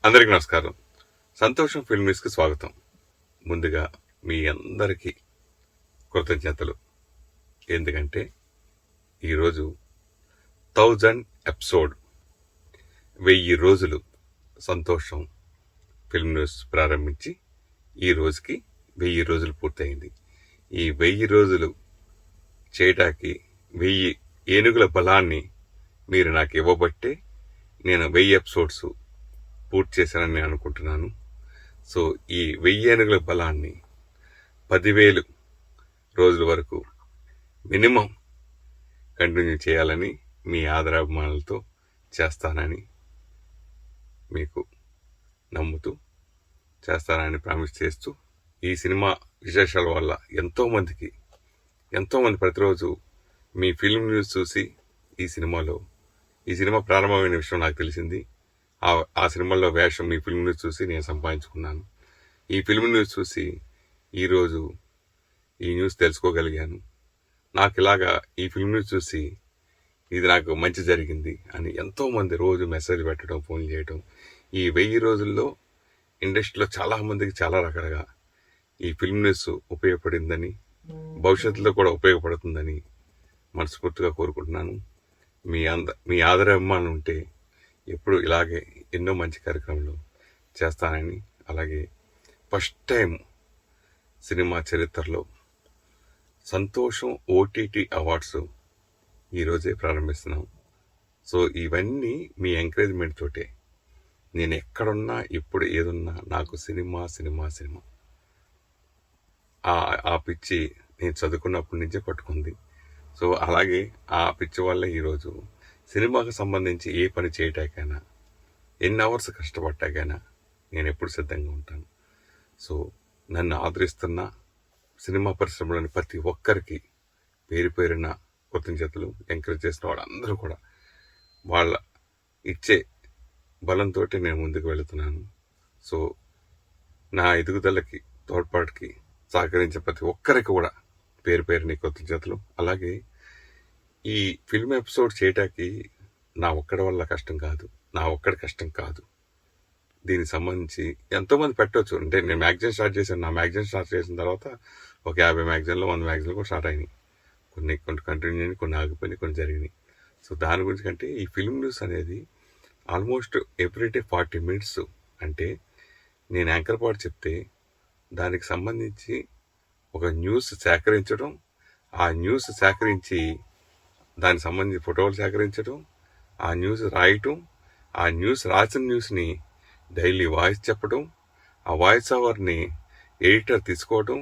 అందరికీ నమస్కారం. సంతోషం ఫిల్మ్ న్యూస్కి స్వాగతం. ముందుగా మీ అందరికీ కృతజ్ఞతలు. ఎందుకంటే ఈరోజు 1000 ఎపిసోడ్ 1000 రోజులు సంతోషం ఫిల్మ్ న్యూస్ ప్రారంభించి ఈ రోజుకి 1000 రోజులు పూర్తయింది. ఈ 1000 రోజులు చేయటానికి 1000 ఏనుగుల బలాన్ని మీరు నాకు ఇవ్వబట్టే నేను 1000 ఎపిసోడ్స్ పూర్తి చేశానని నేను అనుకుంటున్నాను. సో ఈ 1000 ఏనుగుల బలాన్ని 10,000 రోజుల వరకు మినిమం కంటిన్యూ చేయాలని మీ ఆదరాభిమానాలతో చేస్తానని మీకు నమ్ముతూ చేస్తానని ప్రామిస్ చేస్తూ, ఈ సినిమా విశేషాల వల్ల ఎంతోమంది ప్రతిరోజు మీ ఫిల్మ్ న్యూస్ చూసి ఈ సినిమా ప్రారంభమైన విషయం నాకు తెలిసింది. ఆ సినిమాలో వేషం మీ ఫిల్మ్ న్యూస్ చూసి నేను సంపాదించుకున్నాను. ఈ ఫిల్మ్ న్యూస్ చూసి ఈరోజు ఈ న్యూస్ తెలుసుకోగలిగాను. నాకు ఇలాగా ఈ ఫిల్మ్ న్యూస్ చూసి ఇది నాకు మంచి జరిగింది అని ఎంతోమంది రోజు మెసేజ్ పెట్టడం, ఫోన్ చేయడం. ఈ 1000 రోజుల్లో ఇండస్ట్రీలో చాలామందికి చాలా రకాలుగా ఈ ఫిల్మ్ న్యూస్ ఉపయోగపడిందని, భవిష్యత్తులో కూడా ఉపయోగపడుతుందని మనస్ఫూర్తిగా కోరుకుంటున్నాను. మీ ఆదరాభిమానం ఉంటే ఎప్పుడు ఇలాగే ఎన్నో మంచి కార్యక్రమాలు చేస్తానని, అలాగే ఫస్ట్ టైం సినిమా చరిత్రలో సంతోషం ఓటీటీ అవార్డ్స్ ఈరోజే ప్రారంభిస్తున్నాం. సో ఇవన్నీ మీ ఎంకరేజ్మెంట్ తోటే నేను ఎక్కడున్నా, ఇప్పుడు ఏదున్నా నాకు సినిమా ఆ పిచ్చి నేను చదువుకున్నప్పటి నుంచే పట్టుకుంది. సో అలాగే ఆ పిచ్చి వల్ల ఈరోజు సినిమాకు సంబంధించి ఏ పని చేయటాకైనా, ఎన్ని అవర్స్ కష్టపడ్డాకైనా నేను ఎప్పుడు సిద్ధంగా ఉంటాను. సో నన్ను ఆదరిస్తున్న సినిమా పరిశ్రమలోని ప్రతి ఒక్కరికి పేరున కృతజ్ఞతలు. ఎంకరేజ్ చేసిన వాళ్ళందరూ కూడా వాళ్ళ ఇచ్చే బలంతో నేను ముందుకు వెళుతున్నాను. సో నా ఎదుగుదలకి, తోడ్పాటుకి సహకరించే ప్రతి ఒక్కరికి కూడా పేరుని కృతజ్ఞతలు. అలాగే ఈ ఫిల్మ్ ఎపిసోడ్ చేయటానికి నా ఒక్కడి వల్ల కష్టం కాదు, నా ఒక్కడి కష్టం కాదు. దీనికి సంబంధించి ఎంతోమంది పెట్టవచ్చు. అంటే నేను మ్యాగజైన్ స్టార్ట్ చేశాను. నా మ్యాగజైన్ స్టార్ట్ చేసిన తర్వాత ఒక 50 మ్యాగజైన్లు 100 మ్యాగజైన్లు కూడా స్టార్ట్ అయినాయి. కొన్ని కంటిన్యూ అయినాయి, కొన్ని ఆగిపోయినాయి, కొన్ని జరిగినాయి. సో దాని గురించి కంటే ఈ ఫిల్మ్ న్యూస్ అనేది ఆల్మోస్ట్ ఎవ్రీడే 40 minutes. అంటే నేను యాంకర్ పాటు చెప్తే దానికి సంబంధించి ఒక న్యూస్ సేకరించడం, ఆ న్యూస్ సేకరించి దానికి సంబంధించి ఫోటోలు సేకరించడం, ఆ న్యూస్ రాయటం, ఆ న్యూస్ రాసిన న్యూస్ని డైలీ వాయిస్ చెప్పడం, ఆ వాయిస్ ఓవర్ని ఎడిటర్ తీసుకోవడం,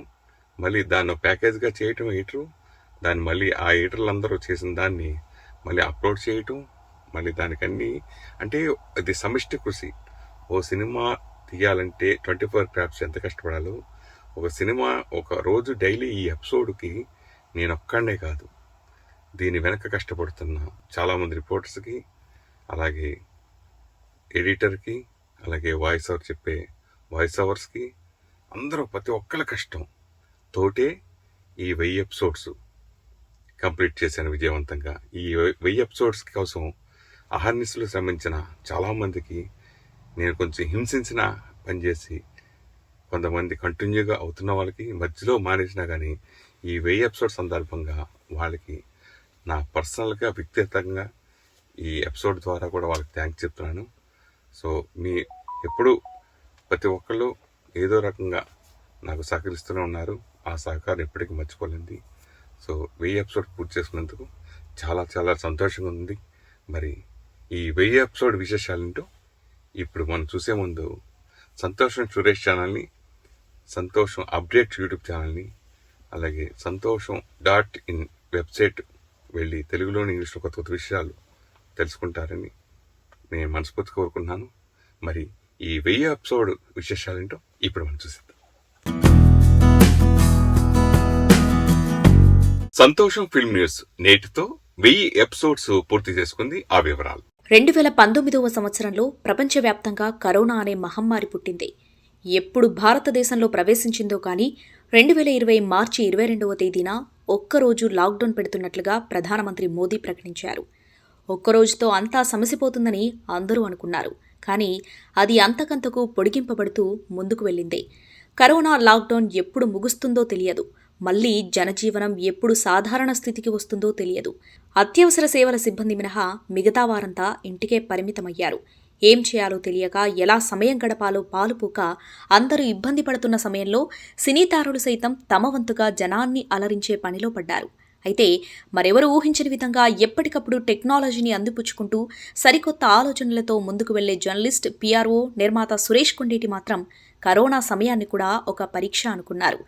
మళ్ళీ దాన్ని ప్యాకేజ్గా చేయటం ఎడిటరు, దాన్ని మళ్ళీ ఆ ఎడిటర్లందరూ చేసిన దాన్ని మళ్ళీ అప్లోడ్ చేయటం, మళ్ళీ దానికన్నీ అంటే అది సమిష్టి కృషి. ఓ సినిమా తీయాలంటే 24 క్రాఫ్ట్స్ ఎంత కష్టపడాలో, ఒక సినిమా ఒక రోజు డైలీ ఈ ఎపిసోడ్కి నేను ఒక్కడే కాదు, దీని వెనక కష్టపడుతున్న చాలామంది రిపోర్టర్స్కి, అలాగే ఎడిటర్కి, అలాగే వాయిస్ ఓవర్ చెప్పే వాయిస్ ఓవర్స్కి, అందరూ ప్రతి ఒక్కళ్ళ కష్టం తోటే ఈ 1000 ఎపిసోడ్స్ కంప్లీట్ చేశాను విజయవంతంగా. ఈ 1000 ఎపిసోడ్స్ కోసం అహర్నిశలు శ్రమించిన చాలామందికి నేను కొంచెం హింసించిన పనిచేసి, కొంతమంది కంటిన్యూగా అవుతున్న వాళ్ళకి మధ్యలో మానేసినా కానీ ఈ 1000 ఎపిసోడ్ సందర్భంగా వాళ్ళకి నా పర్సనల్గా, వ్యక్తిగతంగా ఈ ఎపిసోడ్ ద్వారా కూడా వాళ్ళకి థ్యాంక్స్ చెప్తున్నాను. సో మీ ఎప్పుడు ప్రతి ఒక్కళ్ళు ఏదో రకంగా నాకు సహకరిస్తూనే ఉన్నారు. ఆ సహకారం ఎప్పటికీ మర్చిపోలేంది. సో 1000 ఎపిసోడ్ పూర్తి చేసుకున్నందుకు చాలా సంతోషంగా ఉంది. మరి ఈ 1000 ఎపిసోడ్ విశేషాలేంటో ఇప్పుడు మనం చూసే ముందు సంతోషం సురేష్ ఛానల్ని, సంతోషం అప్డేట్స్ యూట్యూబ్ ఛానల్ని, అలాగే సంతోషం.in వెబ్సైట్ వెళ్ళి తెలుగులోని, ఇంగ్లీష్లో కొత్త విషయాలు తెలుసుకుంటారని నేను మనస్ఫూర్తి కోరుకుంటున్నాను. మరి ఈ 1000 ఎపిసోడ్ విశేషాలేంటో ఇప్పుడు మనం చూసేద్దాం. సంతోషం ఫిల్మ్ న్యూస్ నేటితో 1000 ఎపిసోడ్స్ పూర్తి చేసుకుంది. ఆ వివరాలు. 2019వ సంవత్సరంలో ప్రపంచవ్యాప్తంగా కరోనా అనే మహమ్మారి పుట్టింది. ఎప్పుడు భారతదేశంలో ప్రవేశించిందో కానీ 2020 మార్చి 22వ తేదీన ఒక్కరోజు లాక్డౌన్ పెడుతున్నట్లుగా ప్రధానమంత్రి మోదీ ప్రకటించారు. ఒక్కరోజుతో అంతా సమసిపోతుందని అందరూ అనుకున్నారు. కానీ అది అంతకంతకు పొడిగింపబడుతూ ముందుకు వెళ్ళింది. కరోనా లాక్డౌన్ ఎప్పుడు ముగుస్తుందో తెలియదు. మళ్లీ జనజీవనం ఎప్పుడు సాధారణ స్థితికి వస్తుందో తెలియదు. అత్యవసర సేవల సిబ్బంది మినహా మిగతా వారంతా ఇంటికే పరిమితమయ్యారు. ఏం చేయాలో తెలియక ఎలా సమయం గడపాలో పాలుపోక అందరూ ఇబ్బంది పడుతున్న సమయంలో సినీతారులు సైతం తమ వంతుగా జనాన్ని అలరించే పనిలో పడ్డారు. అయితే మరెవరూ ఊహించని విధంగా ఎప్పటికప్పుడు టెక్నాలజీని అందిపుచ్చుకుంటూ సరికొత్త ఆలోచనలతో ముందుకు వెళ్లే జర్నలిస్ట్, పీఆర్ఓ, నిర్మాత సురేష్ కొండేటి మాత్రం కరోనా సమయాన్ని కూడా ఒక పరీక్ష అనుకున్నారు.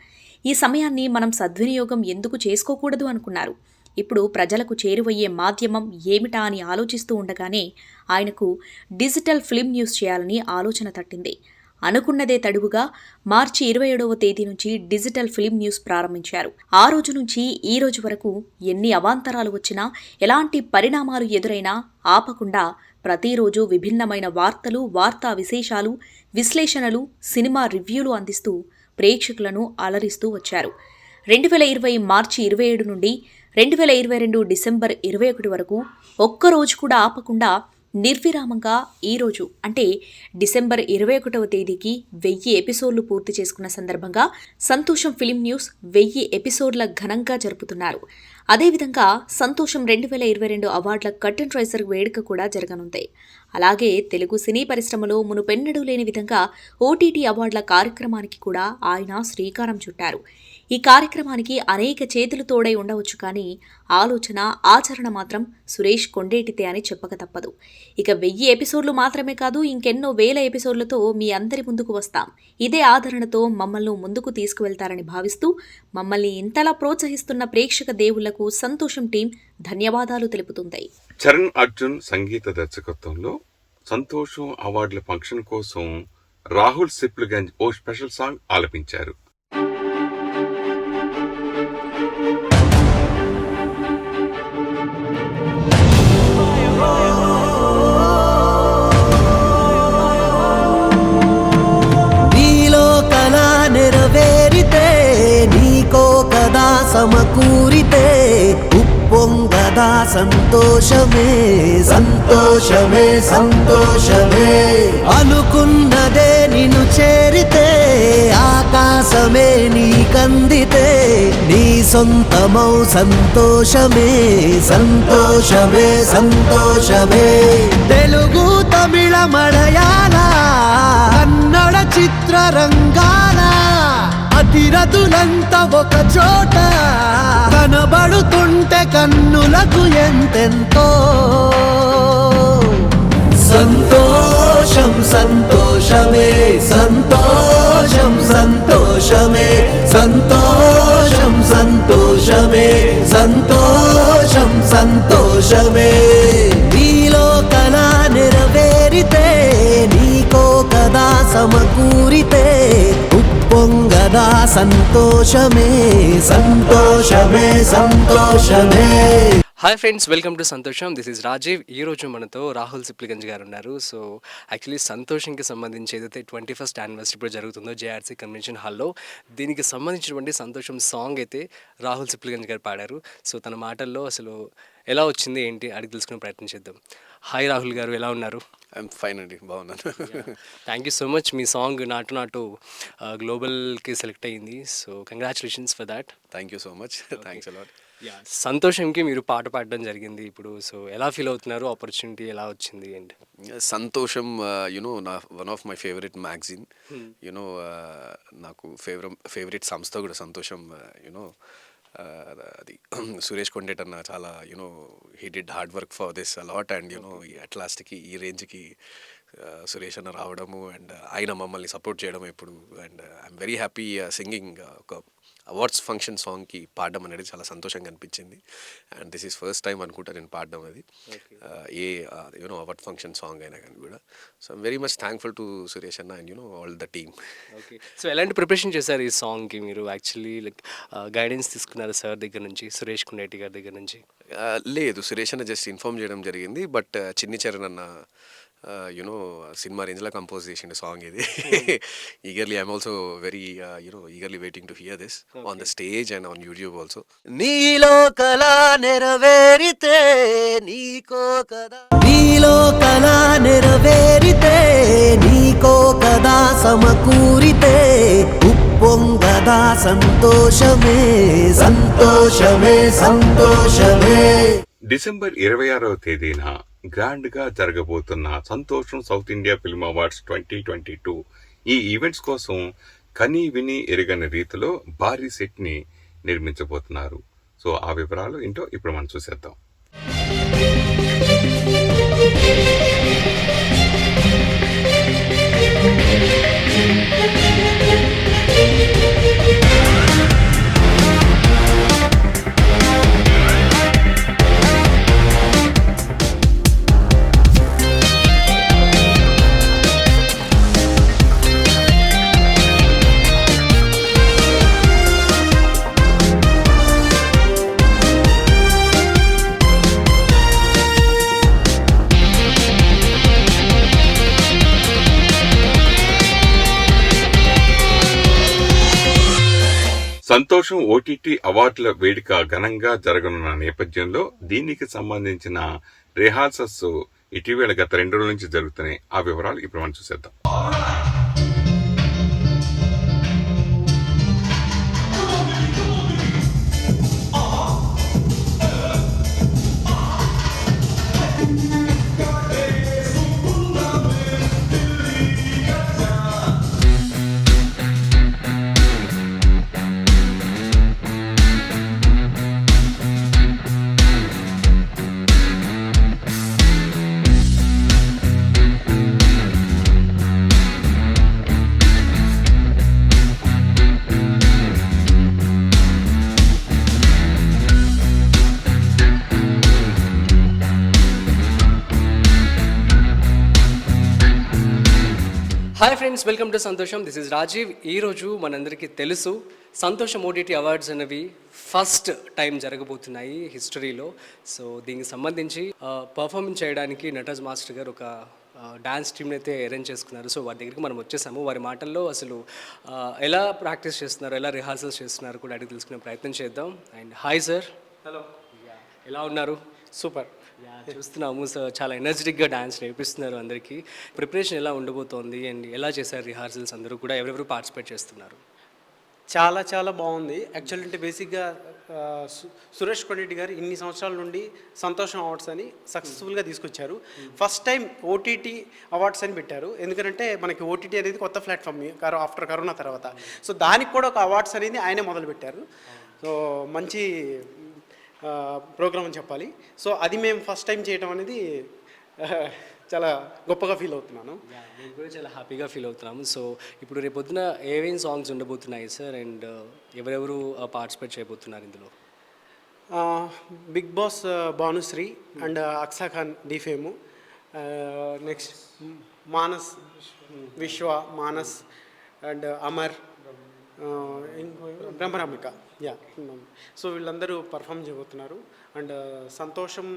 ఈ సమయాన్ని మనం సద్వినియోగం ఎందుకు చేసుకోకూడదు అనుకున్నారు. ఇప్పుడు ప్రజలకు చేరువయ్యే మాధ్యమం ఏమిటా అని ఆలోచిస్తూ ఉండగానే ఆయనకు డిజిటల్ ఫిల్మ్ న్యూస్ చేయాలని ఆలోచన తట్టింది. అనుకున్నదే తడువుగా మార్చి 27వ తేదీ నుంచి డిజిటల్ ఫిల్మ్ న్యూస్ ప్రారంభించారు. ఆ రోజు నుంచి ఈ రోజు వరకు ఎన్ని అవాంతరాలు వచ్చినా, ఎలాంటి పరిణామాలు ఎదురైనా ఆపకుండా ప్రతిరోజు విభిన్నమైన వార్తలు, వార్తా విశేషాలు, విశ్లేషణలు, సినిమా రివ్యూలు అందిస్తూ ప్రేక్షకులను అలరిస్తూ వచ్చారు. 2020 మార్చి 27 నుండి 2022 డిసెంబర్ 21 వరకు ఒక్కరోజు కూడా ఆపకుండా నిర్విరామంగా ఈరోజు అంటే డిసెంబర్ 21వ తేదీకి 1000 ఎపిసోడ్లు పూర్తి చేసుకున్న సందర్భంగా సంతోషం ఫిల్మ్ న్యూస్ 1000 ఎపిసోడ్ల ఘనంగా జరుపుతున్నారు. అదేవిధంగా సంతోషం 2022 అవార్డుల కర్టెన్ రైజర్ వేడుక కూడా జరగనుంది. అలాగే తెలుగు సినీ పరిశ్రమలో మునుపెన్నడూ లేని విధంగా ఓటీటీ అవార్డుల కార్యక్రమానికి కూడా ఆయన శ్రీకారం చుట్టారు. ఈ కార్యక్రమానికి అనేక చేతులు తోడై ఉండవచ్చు, కానీ ఆలోచన, ఆచరణ మాత్రం సురేష్ కొండేటితే అని చెప్పక తప్పదు. ఇక 1000 ఎపిసోడ్లు మాత్రమే కాదు, ఇంకెన్నో వేల ఎపిసోడ్లతో మీ అందరి ముందుకు వస్తాం. ఇదే ఆదరణతో మమ్మల్ని ముందుకు తీసుకువెళ్తారని భావిస్తూ మమ్మల్ని ఇంతలా ప్రోత్సహిస్తున్న ప్రేక్షక దేవుళ్లకు సంతోషం టీం ధన్యవాదాలు తెలుపుతుంది. చరణ్ అర్జున్ సంగీత దర్శకత్వంలో సంతోషం అవార్డుల ఫంక్షన్ కోసం రాహుల్ సిప్లిగంజ్ ఓ స్పెషల్ సాంగ్ ఆలపించారు. నెరవేరితే నీకో కదా సమకూరితే ఉప్పొంగదా సంతోషమే, సంతోషమే, సంతోషమే. అనుకున్నదే నిన్ను చేరితే ఆకాశమే నీకందితే నీ సొంతమౌ సంతోషమే, సంతోషమే, సంతోషమే. తెలుగు, తమిళ, మలయాళ, కన్నడ చిత్రరంగాల అతిరథులంతా ఒక చోట కనబడుతుంటే కన్నులకు ఎంతెంతో సంతోషం, సంతోషమే, సంతోషం, సంతోషమే, సంతోషం, సంతోషమే, సంతోషం, సంతోషమే. నీలో కళ నెరవేరితే నీకో కదా సమకూరితే ఉప్పొంగదా సంతోషమే, సంతోషమే, సంతోషమే. Hi friends, welcome to Santosham. This is Rajiv. ఈరోజు మనతో రాహుల్ సిప్లిగంజ్ గారు ఉన్నారు. సో యాక్చువల్లీ సంతోషంకి సంబంధించి ఏదైతే 21st యానివర్సరీ ఇప్పుడు జరుగుతుందో జేఆర్సీ కన్వెన్షన్ హాల్లో, దీనికి సంబంధించినటువంటి సంతోషం సాంగ్ అయితే రాహుల్ సిప్లిగంజ్ గారు పాడారు. సో తన మాటల్లో అసలు ఎలా వచ్చింది ఏంటి అడిగి తెలుసుకునే ప్రయత్నం చేద్దాం. హాయ్ రాహుల్ గారు, ఎలా ఉన్నారు? ఐఎమ్ ఫైన్ అండి, బాగున్నాను. Thank you so much. మీ సాంగ్ నాటు గ్లోబల్కి సెలెక్ట్ అయ్యింది. So congratulations for that. Thank you so much, thanks a lot. సంతోషంకి మీరు పాట పాడడం జరిగింది ఇప్పుడు. సో ఎలా ఫీల్ అవుతున్నారు? ఆపర్చునిటీ ఎలా వచ్చింది ఏంటి? సంతోషం యునో నా one of my favourite magazine. You know నాకు ఫేవరెట్ సంస్థ కూడా సంతోషం. యునో అది సురేష్ కొండేట్ అన్న చాలా you know he did hard work for this a lot and you know at లాస్ట్కి ఈ రేంజ్కి సురేష్ అన్న రావడము అండ్ ఆయన మమ్మల్ని సపోర్ట్ చేయడం ఎప్పుడు. And I'm very happy singing ఒక అవార్డ్స్ ఫంక్షన్ సాంగ్కి పాడడం అనేది చాలా సంతోషంగా అనిపించింది. And this is first time అనుకుంటా నేను పాడడం అది a you know award function song అయినా కానీ కూడా. So I'm very much thankful to Suresh అన్న and you know all the team. Okay, so ఎలాంటి ప్రిపరేషన్ చేశారు ఈ సాంగ్కి మీరు? యాక్చువల్లీ లైక్ గైడెన్స్ తీసుకున్నారు సార్ దగ్గర నుంచి, సురేష్ కొండేటి గారి దగ్గర నుంచి? లేదు, సురేష్ అన్న జస్ట్ ఇన్ఫార్మ్ చేయడం జరిగింది. బట్ చిన్ని చరణ్ అన్న యునో సినిమా రేంజ్లో కంపోజ్ చేసిండు సాంగ్ ఇది. Eagerly I'm also very eagerly waiting to hear this on the stage and on YouTube also. నీలో కళ నెరవేరితే నీకో కదా, నీలో కళ నెరవేరితే నీకో కదా, సమకూరితే ఉప్పొంగదా సంతోషమే సంతోషమే సంతోషమే. డిసెంబర్ 26వ తేదీన గ్రాండ్ గా జరగబోతున్న సంతోషం సౌత్ ఇండియా ఫిల్మ్ అవార్డ్స్ 2022 ఈ ఈవెంట్స్ కోసం కని విని ఎరగని రీతిలో భారీ సెట్ ని నిర్మించబోతున్నారు. సో ఆ వివరాలు ఏంటో ఇప్పుడు మనం చూసేద్దాం. సంతోషం ఓటీటీ అవార్డుల వేడుక ఘనంగా జరగనున్న నేపథ్యంలో దీనికి సంబంధించిన రిహార్సల్స్ ఇటీవల గత 2 రోజుల నుంచి జరుగుతున్నాయి. ఆ వివరాలు ఇప్పుడు మనం చూసేద్దాం. Hi friends, welcome to Santosham. This is Rajiv. ఈరోజు మనందరికీ తెలుసు సంతోషం ఓటీటీ అవార్డ్స్ అనేవి ఫస్ట్ టైం జరగబోతున్నాయి హిస్టరీలో. సో దీనికి సంబంధించి పర్ఫార్మెన్స్ చేయడానికి నటరాజ్ మాస్టర్ గారు ఒక డాన్స్ టీమ్ని అయితే అరేంజ్ చేసుకున్నారు. సో వారి దగ్గరికి మనం వచ్చేసాము. వారి మాటల్లో అసలు ఎలా ప్రాక్టీస్ చేస్తున్నారు, ఎలా రిహార్సల్స్ చేస్తున్నారు కూడా అడిగి తెలుసుకునే ప్రయత్నం చేద్దాం. And hi sir. హలో, ఎలా ఉన్నారు? సూపర్. చూస్తున్నాము సార్, చాలా ఎనర్జెటిక్గా డాన్స్ నేర్పిస్తున్నారు అందరికీ. ప్రిపరేషన్ ఎలా ఉండబోతోంది అండ్ ఎలా చేశారు రిహార్సల్స్? అందరూ కూడా ఎవరెవరు పార్టిసిపేట్ చేస్తున్నారు? చాలా చాలా బాగుంది. యాక్చువల్ అంటే బేసిక్గా సురేష్ కొండరెడ్డి గారు ఇన్ని సంవత్సరాల నుండి సంతోషం అవార్డ్స్ అని సక్సెస్ఫుల్గా తీసుకొచ్చారు. ఫస్ట్ టైం ఓటీటీ అవార్డ్స్ అని పెట్టారు. ఎందుకంటే మనకి ఓటీటీ అనేది కొత్త ప్లాట్ఫామ్ ఆఫ్టర్ కరోనా తర్వాత. సో దానికి కూడా ఒక అవార్డ్స్ అనేది ఆయనే మొదలుపెట్టారు. సో మంచి ప్రోగ్రామ్ అని చెప్పాలి. సో అది మేము ఫస్ట్ టైం చేయడం అనేది చాలా గొప్పగా ఫీల్ అవుతున్నాను. నేను కూడా చాలా హ్యాపీగా ఫీల్ అవుతున్నాము. సో ఇప్పుడు రేపొద్దున ఏమేమి సాంగ్స్ ఉండబోతున్నాయి సార్ అండ్ ఎవరెవరు పార్టిసిపేట్ చేయబోతున్నారు ఇందులో? Big boss Bhanushree and Aksa Khan డీఫేము, నెక్స్ట్ మానస్ విశ్వ, మానస్ అండ్ అమర్, బ్రహ్మరామిక. సో వీళ్ళందరూ పర్ఫామ్ చేయబోతున్నారు. అండ్ సంతోషం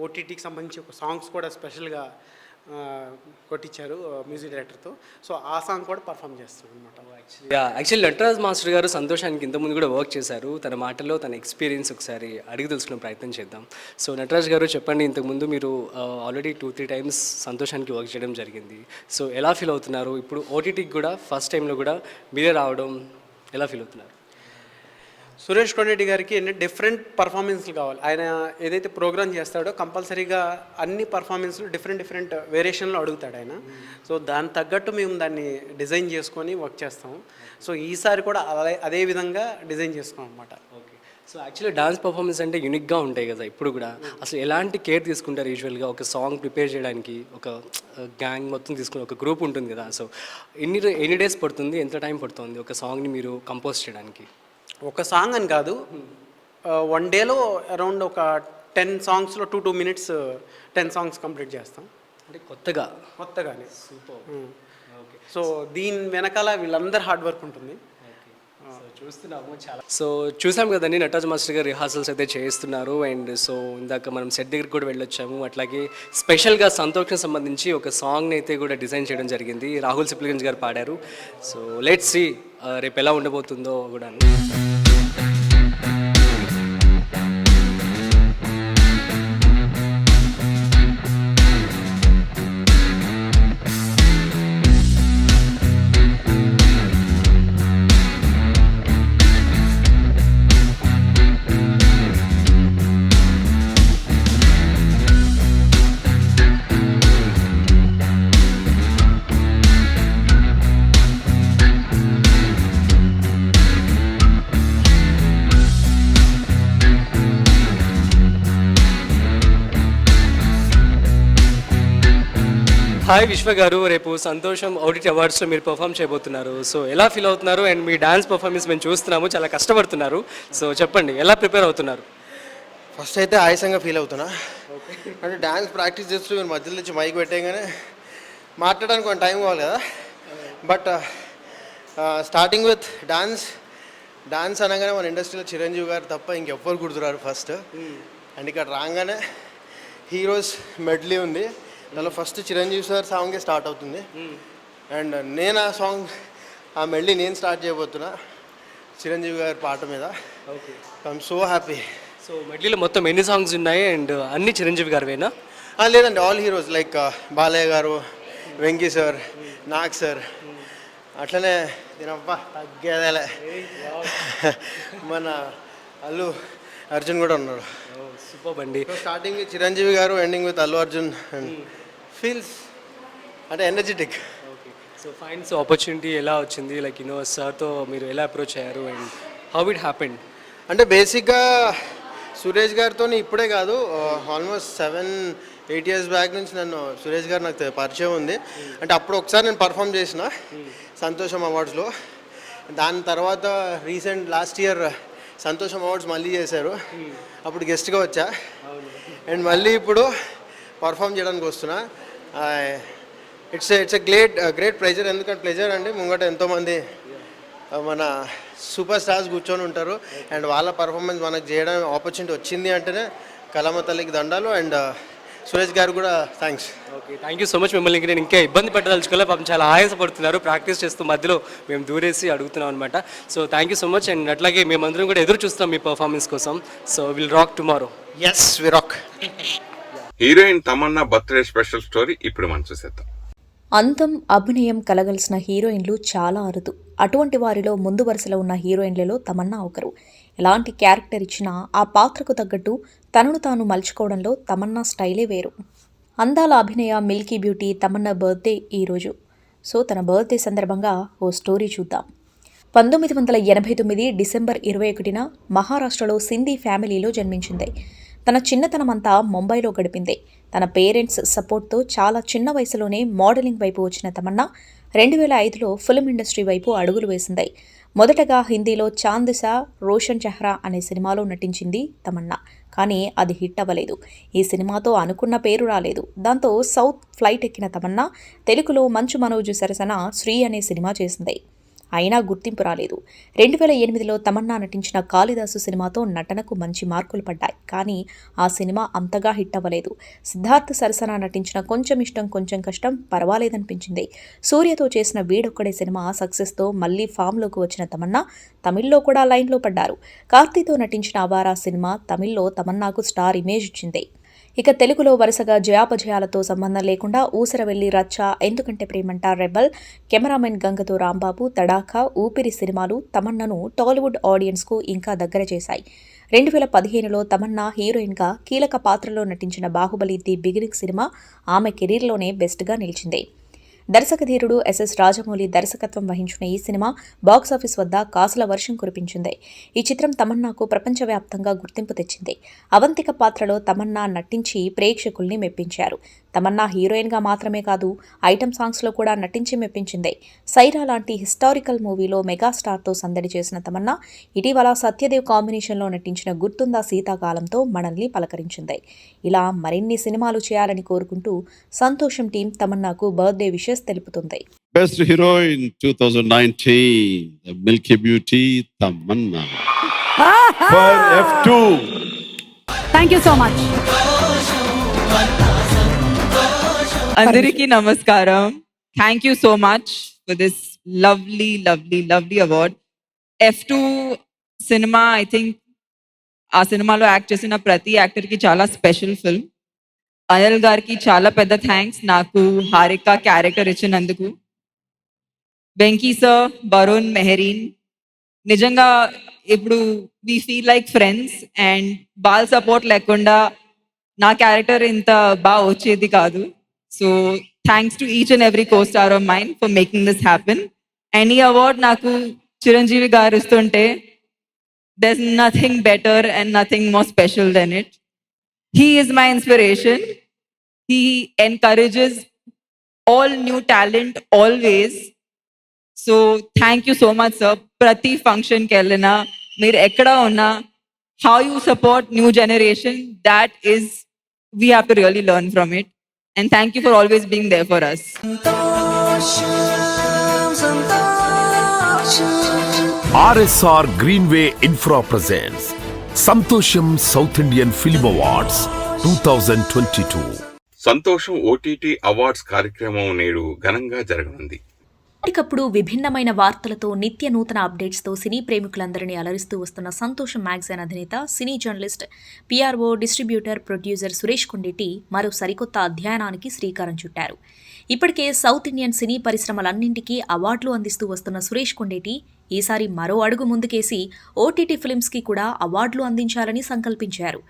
ఓటీటీకి సంబంధించి ఒక సాంగ్స్ కూడా స్పెషల్గా కొట్టించారు మ్యూజిక్ డైరెక్టర్తో. సో ఆ సాంగ్ కూడా పర్ఫామ్ చేస్తాం అనమాట. యాక్చువల్లీ నటరాజ్ మాస్టర్ గారు సంతోషానికి ఇంతకుముందు కూడా వర్క్ చేశారు. తన మాటల్లో తన ఎక్స్పీరియన్స్ ఒకసారి అడిగి తెలుసుకునే ప్రయత్నం చేద్దాం. సో నటరాజ్ గారు చెప్పండి, ఇంతకుముందు మీరు ఆల్రెడీ 2-3 టైమ్స్ సంతోషానికి వర్క్ చేయడం జరిగింది. సో ఎలా ఫీల్ అవుతున్నారు? ఇప్పుడు ఓటీటీకి కూడా ఫస్ట్ టైంలో కూడా మీరే రావడం ఎలా ఫీల్ అవుతున్నారు? సురేష్ కొండరెడ్డి గారికి ఏంటంటే డిఫరెంట్ పర్ఫార్మెన్స్లు కావాలి. ఆయన ఏదైతే ప్రోగ్రామ్ చేస్తాడో కంపల్సరీగా అన్ని పర్ఫార్మెన్స్లు డిఫరెంట్ వేరియేషన్లో అడుగుతాడు ఆయన. సో దాని తగ్గట్టు మేము దాన్ని డిజైన్ చేసుకొని వర్క్ చేస్తాము. సో ఈసారి కూడా అదే విధంగా డిజైన్ చేసుకోం అనమాట. Okay. So actually dance performance అంటే యూనిక్గా ఉంటాయి కదా ఇప్పుడు కూడా. అసలు ఎలాంటి కేర్ తీసుకుంటారు యూజువల్గా ఒక సాంగ్ ప్రిపేర్ చేయడానికి? ఒక గ్యాంగ్ మొత్తం తీసుకుని ఒక గ్రూప్ ఉంటుంది కదా. సో ఎన్ని డేస్ పడుతుంది, ఎంత టైం పడుతుంది ఒక సాంగ్ని మీరు కంపోజ్ చేయడానికి? ఒక సాంగ్ అని కాదు, 1 డేలో అరౌండ్ ఒక 10 సాంగ్స్లో 2 minutes 10 సాంగ్స్ కంప్లీట్ చేస్తాం. అంటే కొత్తగానే. సూపర్. సో దీని వెనకాల వీళ్ళందరూ హార్డ్ వర్క్ ఉంటుంది. సో చూసాం కదండి, నటరాజ్ మాస్టర్ గారు రిహార్సల్స్ అయితే చేస్తున్నారు. అండ్ సో ఇందాక మనం సెట్ దగ్గరికి కూడా వెళ్ళొచ్చాము. అట్లాగే స్పెషల్గా సంతోష్కి సంబంధించి ఒక సాంగ్ని అయితే కూడా డిజైన్ చేయడం జరిగింది. రాహుల్ సిప్లిగంజ్ గారు పాడారు. సో లెట్స్ సీ రేపు ఎలా ఉండబోతుందో కూడా. హాయ్ విశ్వ గారు, రేపు సంతోషం ఆడిట్ అవార్డ్స్లో మీరు పర్ఫామ్ చేయబోతున్నారు. సో ఎలా ఫీల్ అవుతున్నారు? అండ్ మీ డాన్స్ పర్ఫార్మెన్స్ మేము చూస్తున్నాము, చాలా కష్టపడుతున్నారు. సో చెప్పండి, ఎలా ప్రిపేర్ అవుతున్నారు? ఫస్ట్ అయితే ఆయాసంగా ఫీల్ అవుతున్నా. అంటే డ్యాన్స్ ప్రాక్టీస్ చేస్తూ మీరు మధ్యలో నుంచి మైక్ పెట్టేయగానే మాట్లాడడానికి కొంచెం టైం కావాలి కదా. బట్ స్టార్టింగ్ విత్ డాన్స్ అనగానే మన ఇండస్ట్రీలో చిరంజీవి గారు తప్ప ఇంకెవ్వరు గుర్తురారు ఫస్ట్. అండ్ ఇక్కడ రాగానే హీరోస్ మెడ్లీ ఉంది, దానిలో ఫస్ట్ చిరంజీవి సార్ సాంగే స్టార్ట్ అవుతుంది. అండ్ నేను ఆ మెడ్లీ నేను స్టార్ట్ చేయబోతున్నా చిరంజీవి గారి పాట మీద. I'm so happy. సో మెడ్లీలో మొత్తం ఎన్ని సాంగ్స్ ఉన్నాయి? అండ్ అన్ని చిరంజీవి గారివేనా? లేదండి, ఆల్ హీరోస్ లైక్ బాలయ్య గారు, వెంకీ సార్, నాగ్ సార్, అట్లనే దీనబ్బా తగ్గేదేలే మన అల్లు అర్జున్ కూడా ఉన్నాడు. సూపర్ బండి. Starting Chiranjeevi garu, ending with Allu Arjun. And feels అంటే energetic. So fine. So opportunity ఎలా వచ్చింది? లైక్ సార్తో మీరు ఎలా అప్రోచ్ అయ్యారు అండ్ హౌ ఇట్ హ్యాపెండ్? అంటే బేసిక్గా సురేష్ గారితో ఇప్పుడే కాదు, ఆల్మోస్ట్ 7-8 years బ్యాక్ నుంచి నన్ను సురేష్ గారు నాకు పరిచయం ఉంది. అంటే అప్పుడు ఒకసారి నేను పర్ఫామ్ చేసిన సంతోషం అవార్డ్స్లో. దాని తర్వాత రీసెంట్ లాస్ట్ ఇయర్ సంతోషం అవార్డ్స్ మళ్ళీ చేశారు, అప్పుడు గెస్ట్గా వచ్చా. అండ్ మళ్ళీ ఇప్పుడు పర్ఫామ్ చేయడానికి వస్తున్నా. It's a great pleasure. ఎందుకంటే ప్లెజర్ అంటే ముంగట ఎంతోమంది మన సూపర్ స్టార్స్ కూర్చొని ఉంటారు, అండ్ వాళ్ళ పర్ఫార్మెన్స్ మనకు చేయడం ఆపర్చునిటీ వచ్చింది అంటేనే కళామ తల్లికి దండాలు. అండ్ సురేష్ గారు కూడా thanks. Okay, thank you so much. మిమ్మల్ని ఇంక నేను ఇంకా ఇబ్బంది పెట్టదలుచుకోలే, పాపం చాలా ఆయాసపడుతున్నారు ప్రాక్టీస్ చేస్తూ, మధ్యలో మేము దూరేసి అడుగుతున్నాం అనమాట. So thank you so much. And అట్లాగే మేమందరం కూడా ఎదురు చూస్తాం మీ పర్ఫార్మెన్స్ కోసం. So will rock tomorrow. Yes, we rock. Heroine Tamannaah birthday special story ఇప్పుడు మనం చూసేద్దాం. అందం, అభినయం కలగలిసిన హీరోయిన్లు చాలా అరుదు. అటువంటి వారిలో ముందు వరుసలో ఉన్న హీరోయిన్లలో తమన్నా ఒకరు. ఎలాంటి క్యారెక్టర్ ఇచ్చినా ఆ పాత్రకు తగ్గట్టు తనను తాను మలుచుకోవడంలో తమన్నా స్టైలే వేరు. అందాల అభినయ మిల్కీ బ్యూటీ తమన్నా బర్త్డే ఈరోజు. సో తన బర్త్డే సందర్భంగా ఓ స్టోరీ చూద్దాం. 1989 డిసెంబర్ 21న మహారాష్ట్రలో సింధీ ఫ్యామిలీలో జన్మించింది. తన చిన్నతనమంతా ముంబైలో గడిపింది. తన పేరెంట్స్ సపోర్ట్తో చాలా చిన్న వయసులోనే మోడలింగ్ వైపు వచ్చిన తమన్నా 2005లో ఫిల్మ్ ఇండస్ట్రీ వైపు అడుగులు వేసింది. మొదటగా హిందీలో చాందిసా రోషన్ చెహ్రా అనే సినిమాలో నటించింది తమన్నా. కానీ అది హిట్ అవ్వలేదు. ఈ సినిమాతో అనుకున్న పేరు రాలేదు. దాంతో సౌత్ ఫ్లైట్ ఎక్కిన తమన్నా తెలుగులో మంచు మనోజు సరసన శ్రీ అనే సినిమా చేసింది. అయినా గుర్తింపు రాలేదు. 2008లో తమన్నా నటించిన కాళిదాసు సినిమాతో నటనకు మంచి మార్కులు పడ్డాయి. కానీ ఆ సినిమా అంతగా హిట్ అవ్వలేదు. సిద్ధార్థ్ సరసన నటించిన కొంచెం ఇష్టం కొంచెం కష్టం పర్వాలేదనిపించింది. సూర్యతో చేసిన వీడొక్కడే సినిమా సక్సెస్తో మళ్లీ ఫామ్లోకి వచ్చిన తమన్నా తమిళ్లో కూడా లైన్లో పడ్డారు. కార్తీతో నటించిన అవారా సినిమా తమిళ్లో తమన్నాకు స్టార్ ఇమేజ్ ఇచ్చింది. ఇక తెలుగులో వరుసగా జయాపజయాలతో సంబంధం లేకుండా ఊసరవెల్లి, రచ్చ, ఎందుకంటే ప్రేమంట, రెబల్, కెమెరామెన్ గంగతో రాంబాబు, తడాఖా, ఊపిరి సినిమాలు తమన్నాను టాలీవుడ్ ఆడియన్స్కు ఇంకా దగ్గర చేశాయి. 2015లో తమన్నా హీరోయిన్గా కీలక పాత్రలో నటించిన బాహుబలి ది బిగినింగ్ సినిమా ఆమె కెరీర్లోనే బెస్ట్గా నిలిచింది. దర్శకధీరుడు ఎస్ఎస్ రాజమౌళి దర్శకత్వం వహించిన ఈ సినిమా బాక్సాఫీస్ వద్ద కాసుల వర్షం కురిపించింది. ఈ చిత్రం తమన్నాకు ప్రపంచవ్యాప్తంగా గుర్తింపు తెచ్చింది. అవంతిక పాత్రలో తమన్నా నటించి ప్రేక్షకుల్ని మెప్పించారు. తమన్నా హీరోయిన్గా మాత్రమే కాదు, ఐటమ్ సాంగ్స్లో కూడా నటించి మెప్పించింది. సైరా లాంటి హిస్టారికల్ మూవీలో మెగాస్టార్తో సందడి చేసిన తమన్నా ఇటీవల సత్యదేవ్ కాంబినేషన్లో నటించిన గుర్తుందా శీతాకాలంతో మనల్ని పలకరించింది. ఇలా మరిన్ని సినిమాలు చేయాలని కోరుకుంటూ సంతోషం టీం తమన్నాకు బర్త్డే విషెస్ తెలుపుతుంది. Best hero in 2019, the Milky Beauty, Tamanna. For F2, thank you so much. అందరికీ నమస్కారం. Thank you so much for this lovely award. F2 cinema, I think ఆ సినిమాలో యాక్ట్ చేసిన ప్రతి యాక్టర్కి చాలా స్పెషల్ ఫిల్మ్. అనిల్ గారికి చాలా పెద్ద థ్యాంక్స్ నాకు హారిక క్యారెక్టర్ ఇచ్చినందుకు. వెంకీ సార్, వరుణ్, మెహరీన్, నిజంగా ఇప్పుడు we feel like friends. And వాళ్ళ సపోర్ట్ లేకుండా నా క్యారెక్టర్ ఇంత బాగా వచ్చేది కాదు. So thanks to each and every co star of mind for making this happen. And ఈ అవార్డ్ నాకు చిరంజీవి గారు ఇస్తుంటే there's nothing better and nothing more special than it. He is my inspiration. He encourages all new talent always. So thank you so much, sir. Prati function ke ellina, meer ekkada unna, how you support new generation, that is, we have to really learn from it. And thank you for always being there for us. RSR Greenway Infra presents Santosham South Indian Film Awards 2022. సంతోషం OTT awards కార్యక్రమం నేడు ఘనంగా జరగనుంది. ఎప్పటికప్పుడు విభిన్నమైన వార్తలతో నిత్య నూతన అప్డేట్స్తో సినీ ప్రేమికులందరినీ అలరిస్తూ వస్తున్న సంతోషం మ్యాగజైన్ అధినేత, సినీ journalist, PRO, distributor, producer Suresh Kondeti మరో సరికొత్త అధ్యయనానికి శ్రీకారం చుట్టారు. ఇప్పటికే సౌత్ ఇండియన్ సినీ పరిశ్రమలన్నింటికీ అవార్డులు అందిస్తూ వస్తున్న సురేష్ కొండేటి ఈసారి మరో అడుగు ముందుకేసి ఓటీటీ ఫిల్మ్స్కి కూడా అవార్డులు అందించాలని సంకల్పించారు.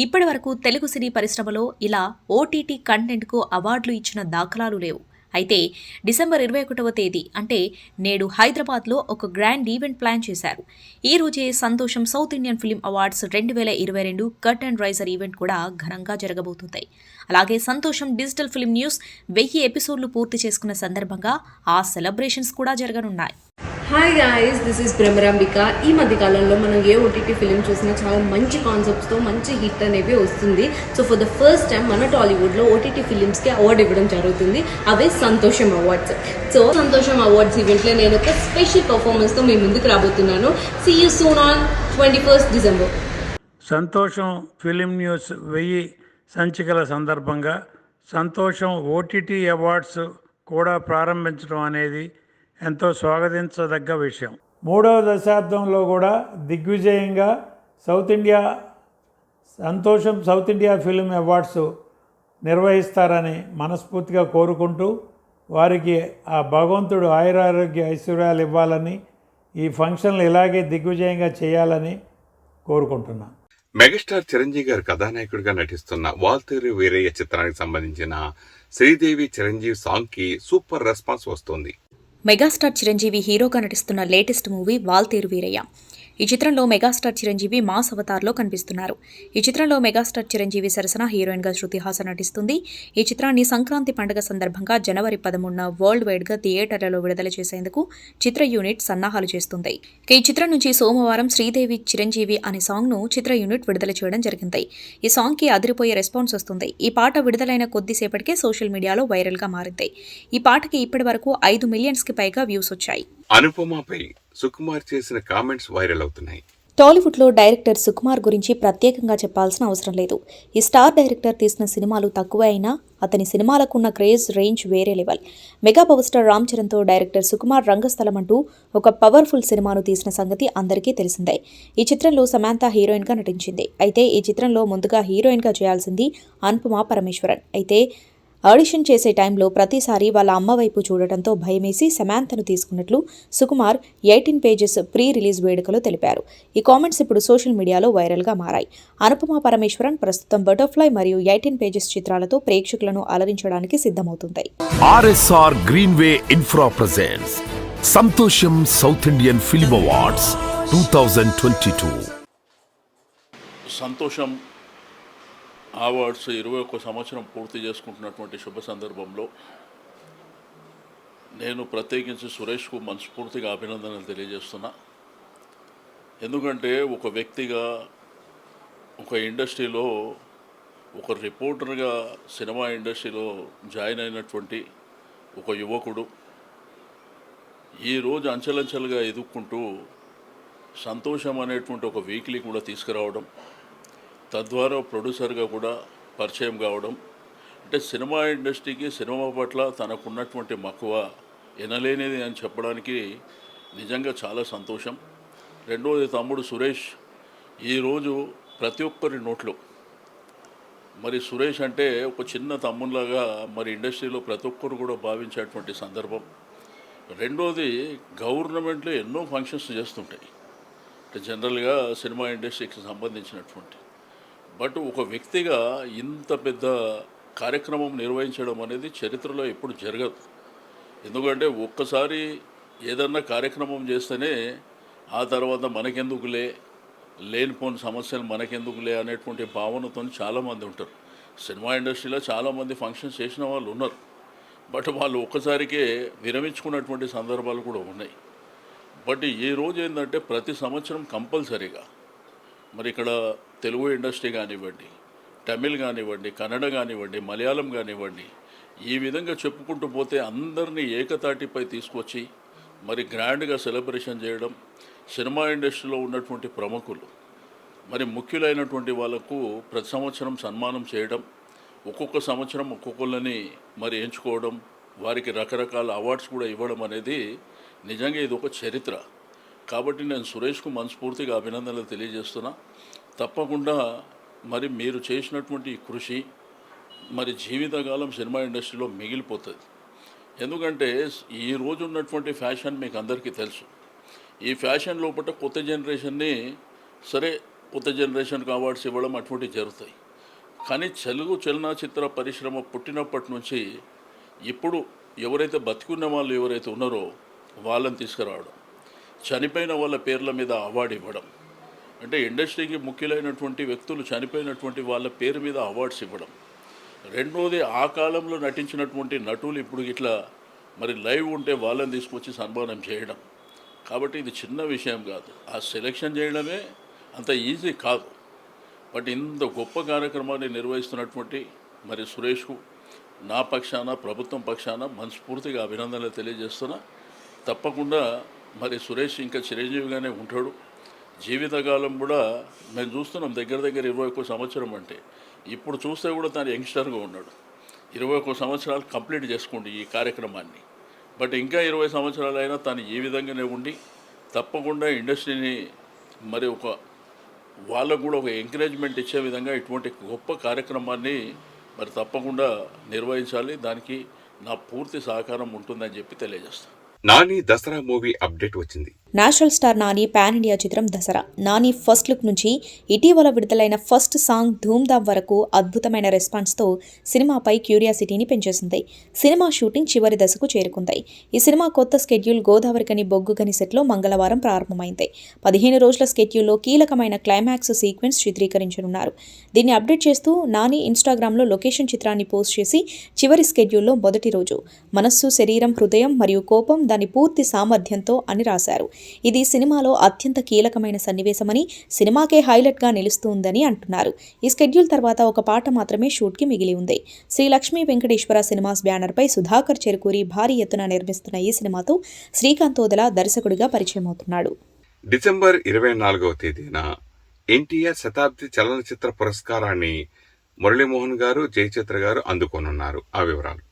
ఇప్పటి వరకు తెలుగు సినీ పరిశ్రమలో ఇలా ఓటీటీ కంటెంట్కు అవార్డులు ఇచ్చిన దాఖలాలు లేవు. అయితే డిసెంబర్ 21వ తేదీ అంటే నేడు హైదరాబాద్లో ఒక గ్రాండ్ ఈవెంట్ ప్లాన్ చేశారు. ఈ రోజే సంతోషం South Indian film awards 2022 cut and raiser event కూడా ఘనంగా జరగబోతుంది. అలాగే సంతోషం డిజిటల్ ఫిల్మ్ న్యూస్ 1000 ఎపిసోడ్లు పూర్తి చేసుకున్న సందర్భంగా ఆ సెలబ్రేషన్స్ కూడా జరగనున్నాయి. Hi guys, this is Bhramarambika. ఈ మధ్య కాలంలో మనం ఏ ఓటీటీ ఫిలిం చూసినా చాలా మంచి కాన్సెప్ట్స్తో మంచి హిట్ అనేవి వస్తుంది. So for the first time మన టాలీవుడ్లో ఓటీటీ ఫిలిమ్స్కి అవార్డు ఇవ్వడం జరుగుతుంది. అవే సంతోషం అవార్డ్స్. సో సంతోషం అవార్డ్స్ ఈవెంట్లో నేను ఒక స్పెషల్ పర్ఫార్మెన్స్తో మీ ముందుకు రాబోతున్నాను. See you soon on 21st December. Santosham film news 1000 సంచికల సందర్భంగా సంతోషం ఓటీటీ అవార్డ్స్ కూడా ప్రారంభించడం అనేది ఎంతో స్వాగతించదగ్గ విషయం. 3వ దశాబ్దంలో కూడా దిగ్విజయంగా సంతోషం సౌత్ ఇండియా ఫిలిం అవార్డ్స్ నిర్వహిస్తారని మనస్ఫూర్తిగా కోరుకుంటూ, వారికి ఆ భగవంతుడు ఆయురారోగ్య ఐశ్వర్యాలు ఇవ్వాలని, ఈ ఫంక్షన్లు ఇలాగే దిగ్విజయంగా చేయాలని కోరుకుంటున్నాను. మెగాస్టార్ చిరంజీవి గారు కథానాయకుడిగా నటిస్తున్న వాల్తేరు వీరయ్య చిత్రానికి సంబంధించిన శ్రీదేవి చిరంజీవి సాంగ్కి సూపర్ రెస్పాన్స్ వస్తోంది. మెగాస్టార్ చిరంజీవి హీరోగా నటిస్తున్న లేటెస్ట్ మూవీ వాల్తేరు వీరయ్య. ఈ చిత్రంలో మెగాస్టార్ చిరంజీవి మాస్ అవతార్లో కనిపిస్తున్నారు. ఈ చిత్రంలో మెగాస్టార్ చిరంజీవి సరసన హీరోయిన్గా శృతి హాసన్ నటిస్తుంది. ఈ చిత్రాన్ని సంక్రాంతి పండుగ సందర్భంగా జనవరి 13న వరల్డ్ వైడ్గా థియేటర్లలో విడుదల చేసేందుకు చిత్ర యూనిట్ సన్నాహాలు చేస్తుంది. ఈ చిత్రం నుంచి సోమవారం శ్రీదేవి చిరంజీవి అనే సాంగ్ను చిత్ర యూనిట్ విడుదల చేయడం జరిగింది. ఈ సాంగ్కి అదిరిపోయే రెస్పాన్స్ వస్తుంది. ఈ పాట విడుదలైన కొద్దిసేపటికే సోషల్ మీడియాలో వైరల్గా మారింది. ఈ పాటకి ఇప్పటి వరకు 5 మిలియన్స్కి పైగా వ్యూస్ వచ్చాయి. అనుపమపై సుకుమార్ చేసిన కామెంట్స్ వైరల్ అవుతున్నాయి. టాలీవుడ్లో డైరెక్టర్ సుకుమార్ గురించి ప్రత్యేకంగా చెప్పాల్సిన అవసరం లేదు. ఈ స్టార్ డైరెక్టర్ తీసిన సినిమాలు తక్కువే అయినా అతని సినిమాలకున్న క్రేజ్ రేంజ్ వేరే level. Mega power star Ram చరణ్తో డైరెక్టర్ సుకుమార్ రంగస్థలం అంటూ ఒక పవర్ఫుల్ సినిమాను తీసిన సంగతి అందరికీ తెలిసిందే. ఈ చిత్రంలో సమాంతా హీరోయిన్గా నటించింది. అయితే ఈ చిత్రంలో ముందుగా హీరోయిన్గా చేయాల్సింది అనుపమ పరమేశ్వరన్. అయితే ఆడిషన్ చేసే టైంలో ప్రతిసారి వాళ్ళ అమ్మ వైపు చూడటంతో భయమేసి సమాంతను తీసుకున్నట్లు సుకుమార్ 18 పేజెస్ ప్రీ రిలీజ్ వేడుకలో తెలిపారు. ఈ కామెంట్స్ ఇప్పుడు సోషల్ మీడియాలో వైరల్గా మారాయి. అనుపమ పరమేశ్వరన్ ప్రస్తుతం బటర్ఫ్లై మరియు 18 పేజెస్ చిత్రాలతో ప్రేక్షకులను అలరించడానికి సిద్ధమవుతుంది. RSR Greenway Infra presents Santosham South Indian Film Awards 2022. సంతోషం అవార్డ్స్ 21 సంవత్సరం పూర్తి చేసుకుంటున్నటువంటి శుభ సందర్భంలో నేను ప్రత్యేకించి సురేష్కు మనస్ఫూర్తిగా అభినందనలు తెలియజేస్తున్నా. ఎందుకంటే ఒక వ్యక్తిగా, ఒక ఇండస్ట్రీలో, ఒక రిపోర్టర్గా సినిమా ఇండస్ట్రీలో జాయిన్ అయినటువంటి ఒక యువకుడు ఈరోజు అంచెలంచెలుగా ఎదుక్కుంటూ సంతోషం అనేటువంటి ఒక వీక్లీ కూడా తీసుకురావడం, తద్వారా ప్రొడ్యూసర్గా కూడా పరిచయం కావడం, అంటే సినిమా ఇండస్ట్రీకి సినిమా పట్ల తనకున్నటువంటి మక్కువ ఎనలేనిది అని చెప్పడానికి నిజంగా చాలా సంతోషం. రెండవది తమ్ముడు సురేష్ ఈరోజు ప్రతి ఒక్కరి నోట్లో మరి సురేష్ అంటే ఒక చిన్న తమ్మునిలాగా మరి ఇండస్ట్రీలో ప్రతి ఒక్కరు కూడా భావించేటువంటి సందర్భం. రెండోది గవర్నమెంట్లో ఎన్నో ఫంక్షన్స్ చేస్తుంటాయి అంటే జనరల్గా సినిమా ఇండస్ట్రీకి సంబంధించినటువంటి, బట్ ఒక వ్యక్తిగా ఇంత పెద్ద కార్యక్రమం నిర్వహించడం అనేది చరిత్రలో ఎప్పుడు జరగదు. ఎందుకంటే ఒక్కసారి ఏదన్నా కార్యక్రమం చేస్తేనే ఆ తర్వాత మనకెందుకులే, లేనిపోని సమస్యలు మనకెందుకులే అనేటువంటి భావనతో చాలామంది ఉంటారు. సినిమా ఇండస్ట్రీలో చాలామంది ఫంక్షన్స్ చేసిన వాళ్ళు ఉన్నారు, బట్ వాళ్ళు ఒక్కసారికే విరమించుకున్నటువంటి సందర్భాలు కూడా ఉన్నాయి. బట్ ఈ రోజు ఏంటంటే ప్రతి సంవత్సరం కంపల్సరీగా మరి ఇక్కడ తెలుగు ఇండస్ట్రీ కానివ్వండి, తమిళ్ కానివ్వండి, కన్నడ కానివ్వండి, మలయాళం కానివ్వండి, ఈ విధంగా చెప్పుకుంటూ పోతే అందరినీ ఏకతాటిపై తీసుకొచ్చి మరి గ్రాండ్గా సెలబ్రేషన్ చేయడం, సినిమా ఇండస్ట్రీలో ఉన్నటువంటి ప్రముఖులు మరి ముఖ్యులైనటువంటి వాళ్ళకు ప్రతి సంవత్సరం సన్మానం చేయడం, ఒక్కొక్క సంవత్సరం ఒక్కొక్కళ్ళని మరి ఎంచుకోవడం, వారికి రకరకాల అవార్డ్స్ కూడా ఇవ్వడం అనేది నిజంగా ఇది ఒక చరిత్ర. కాబట్టి నేను సురేష్కు మనస్ఫూర్తిగా అభినందనలు తెలియజేస్తున్నా. తప్పకుండా మరి మీరు చేసినటువంటి ఈ కృషి మరి జీవితకాలం సినిమా ఇండస్ట్రీలో మిగిలిపోతుంది. ఎందుకంటే ఈ రోజు ఉన్నటువంటి ఫ్యాషన్ మీకు అందరికీ తెలుసు. ఈ ఫ్యాషన్ లోపల కొత్త జనరేషన్ని సరే కొత్త జనరేషన్కి అవార్డ్స్ ఇవ్వడం అటువంటివి జరుగుతాయి. కానీ తెలుగు చలనచిత్ర పరిశ్రమ పుట్టినప్పటి నుంచి ఇప్పుడు ఎవరైతే బతికున్న వాళ్ళు ఎవరైతే ఉన్నారో వాళ్ళని తీసుకురావడం, చనిపోయిన వాళ్ళ పేర్ల మీద అవార్డు ఇవ్వడం, అంటే ఇండస్ట్రీకి ముఖ్యులైనటువంటి వ్యక్తులు చనిపోయినటువంటి వాళ్ళ పేరు మీద అవార్డ్స్ ఇవ్వడం. రెండోది ఆ కాలంలో నటించినటువంటి నటులు ఇప్పుడు ఇట్లా మరి లైవ్ ఉంటే వాళ్ళని తీసుకొచ్చి సన్మానం చేయడం. కాబట్టి ఇది చిన్న విషయం కాదు, ఆ సెలెక్షన్ చేయడమే అంత ఈజీ కాదు. బట్ ఇంత గొప్ప కార్యక్రమాన్ని నిర్వహిస్తున్నటువంటి మరి సురేష్కు నా పక్షాన ప్రభుత్వం పక్షాన మనస్ఫూర్తిగా అభినందనలు తెలియజేస్తున్నా. తప్పకుండా మరి సురేష్ ఇంకా చిరంజీవిగానే ఉంటాడు. జీవితకాలం కూడా మేము చూస్తున్నాం దగ్గర 21 సంవత్సరం, అంటే ఇప్పుడు చూస్తే కూడా తను యంగ్స్టర్గా ఉన్నాడు. 21 సంవత్సరాలు కంప్లీట్ చేసుకోండి ఈ కార్యక్రమాన్ని. బట్ ఇంకా 20 సంవత్సరాలైనా తను ఈ విధంగానే ఉండి తప్పకుండా ఇండస్ట్రీని మరి వాళ్ళకు కూడా ఒక ఎంకరేజ్మెంట్ ఇచ్చే విధంగా ఇటువంటి గొప్ప కార్యక్రమాన్ని మరి తప్పకుండా నిర్వహించాలి. దానికి నా పూర్తి సహకారం ఉంటుందని చెప్పి తెలియజేస్తాను. నాని దసరా మూవీ అప్డేట్ వచ్చింది. National star Nani pan India చిత్రం దసరా. నాని ఫస్ట్ లుక్ నుంచి ఇటీవల విడుదలైన ఫస్ట్ సాంగ్ ధూమ్ధామ్ వరకు అద్భుతమైన రెస్పాన్స్తో సినిమాపై క్యూరియాసిటీని పెంచేసింది. సినిమా షూటింగ్ చివరి దశకు చేరుకుంది. ఈ సినిమా కొత్త స్కెడ్యూల్ గోదావరికని బొగ్గుగని సెట్లో మంగళవారం ప్రారంభమైంది. 15 రోజుల స్కెడ్యూల్లో కీలకమైన క్లైమాక్స్ సీక్వెన్స్ చిత్రీకరించనున్నారు. దీన్ని అప్డేట్ చేస్తూ నాని ఇన్స్టాగ్రామ్లో లొకేషన్ చిత్రాన్ని పోస్ట్ చేసి చివరి స్కెడ్యూల్లో మొదటి రోజు మనస్సు, శరీరం, హృదయం మరియు కోపం దాని పూర్తి సామర్థ్యంతో అని రాశారు. ఇది సినిమాలో అత్యంత కీలకమైన సన్నివేశమని, సినిమాకే హైలైట్గా నిలుస్తుందని అంటున్నారు. ఈ స్కెడ్యూల్ తర్వాత ఒక పాట మాత్రమే షూట్కి మిగిలి ఉంది. శ్రీ లక్ష్మీ వెంకటేశ్వర సినిమాస్ బ్యానర్పై సుధాకర్ చెరుకూరి భారీ ఎత్తున నిర్మిస్తున్న ఈ సినిమాతో శ్రీకాంత్ ఓదెల దర్శకుడిగా పరిచయం అవుతున్నాడు. డిసెంబర్ 24వ తేదీన ఎన్టీఆర్ శతాబ్ది చలనచిత్ర పురస్కారాన్ని మురళీమోహన్ గారు, జయచిత్ర గారు అందుకోనున్నారు. ఆ వివరాలు.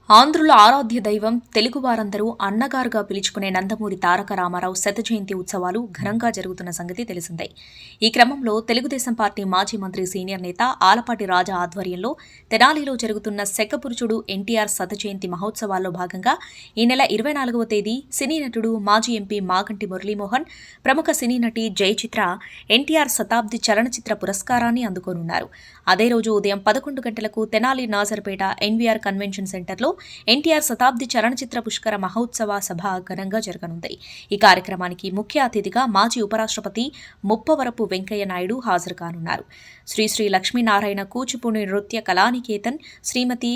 ఆంధ్రుల ఆరాధ్య దైవం, తెలుగు వారందరూ అన్నగారుగా పిలుచుకునే నందమూరి తారక రామారావు శత జయంతి ఉత్సవాలు ఘనంగా జరుగుతున్న సంగతి తెలిసిందే. ఈ క్రమంలో తెలుగుదేశం పార్టీ మాజీ మంత్రి, సీనియర్ నేత ఆలపాటి రాజా ఆధ్వర్యంలో తెనాలిలో జరుగుతున్న శకపురుషుడు ఎన్టీఆర్ శత జయంతి మహోత్సవాల్లో భాగంగా ఈ నెల 24వ తేదీ సినీ నటుడు, మాజీ ఎంపీ మాగంటి మురళీమోహన్, ప్రముఖ సినీ నటి జయచిత్ర ఎన్టీఆర్ శతాబ్ది చలనచిత్ర పురస్కారాన్ని అందుకోనున్నారు. అదే రోజు ఉదయం 11 గంటలకు తెనాలి నాజర్పేట ఎన్వీఆర్ కన్వెన్షన్ సెంటర్లో ఎన్టీఆర్ శతాబ్ది చలనచిత్ర పుష్కర మహోత్సవ సభ ఘనంగా జరగనుంది. ఈ కార్యక్రమానికి ముఖ్య అతిథిగా మాజీ ఉపరాష్ట్రపతి ముప్పవరపు వెంకయ్య నాయుడు హాజరు కానున్నారు. శ్రీ లక్ష్మీనారాయణ కూచిపూడి నృత్య కళానికేతన్, శ్రీమతి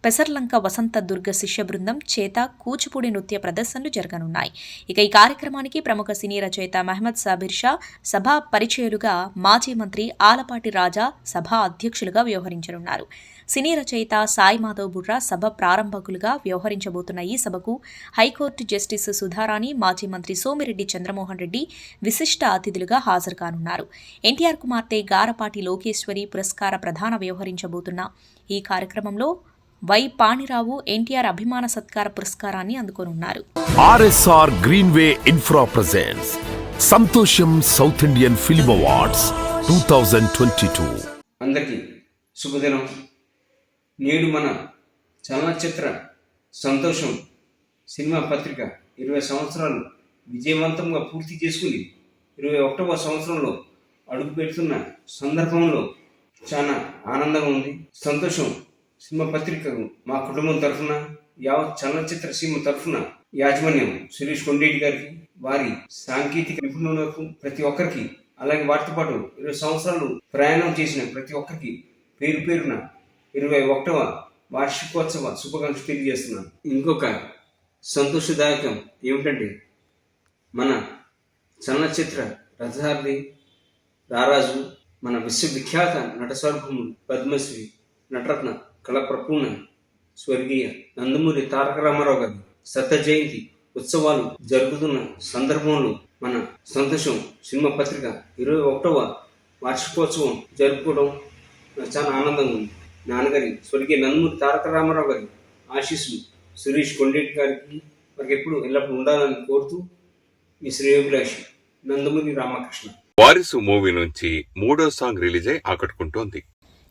పెసర్లంక వసంత దుర్గ శిష్య బృందం చేత కూచిపూడి నృత్య ప్రదర్శనలు జరగనున్నాయి. ఇక ఈ కార్యక్రమానికి ప్రముఖ సినీ రచయిత మహమ్మద్ సాబిర్ షా సభా పరిచయులుగా, మాజీ మంత్రి ఆలపాటి రాజా సభా అధ్యక్షులుగా వ్యవహరించనున్నారు. సినీ రచయిత సాయి మాధవ్ బుర్రా సభ ప్రారంభకులుగా వ్యవహరించబోతున్న ఈ సభకు హైకోర్టు జస్టిస్ సుధారాణి, మాజీ మంత్రి సోమిరెడ్డి చంద్రమోహన్ రెడ్డి విశిష్ట అతిథులుగా హాజరు కానున్నారు. ఎన్టీఆర్ కుమార్తె గారపాటి లోకేశ్వరి పురస్కార ప్రధాన వ్యవహరించబోతున్న ఈ కార్యక్రమంలో వై పాణిరావు ఎన్టీఆర్ అభిమాన సత్కార పురస్కారాన్ని అందుకోనున్నారు. ఆర్ఎస్ఆర్ గ్రీన్వే ఇన్ఫ్రా ప్రెజెంట్స్ సంతోషం సౌత్ ఇండియన్ ఫిల్మ్ అవార్డ్స్ 2022. అందరికీ శుభదినం. నేడు మన చలనచిత్ర సంతోషం సినిమా పత్రిక 20 సంవత్సరాలు విజయవంతంగా పూర్తి చేసుకుని 21వ సంవత్సరంలో అడుగుపెడుతున్న సందర్భంలో చాలా ఆనందంగా ఉంది. సంతోషం సినిమా పత్రికకు మా కుటుంబం తరఫున, యావత్ చలనచిత్ర సీమ తరఫున యాజమాన్యం సురేష్ కొండేటి గారికి, వారి సాంకేతిక నిపుణులకు ప్రతి ఒక్కరికి, అలాగే వాటితో పాటు 20 సంవత్సరాలు ప్రయాణం చేసిన ప్రతి ఒక్కరికి పేరు పేరున 21వ వార్షికోత్సవ శుభాకాంక్షలు తెలియజేస్తున్నాను. ఇంకొక సంతోషదాయకం ఏమిటంటే మన చలనచిత్ర రథసారథి రారాజు, మన విశ్వవిఖ్యాత నట సార్వభౌముడు పద్మశ్రీ నటరత్న కళాప్రపూర్ణ స్వర్గీయ నందమూరి తారక రామారావు గారి శత జయంతి ఉత్సవాలు జరుగుతున్న సందర్భంలో మన సంతోషం సినిమా పత్రిక 21వ వార్షికోత్సవం జరుపుకోవడం నాకు చాలా ఆనందంగా ఉంది. నాన్నగారి స్వర్గీయ నందమూరి తారక రామారావు గారి ఆశీస్సులు సురేష్ కొండేటి గారికి వారికి ఎప్పుడు ఎల్లప్పుడూ ఉండాలని కోరుతూ మీ శ్రేయోభిలాషి నందమూరి రామకృష్ణ. వారిసు మూవీ నుంచి 3వ సాంగ్ రిలీజ్ అయి ఆకట్టుకుంటోంది.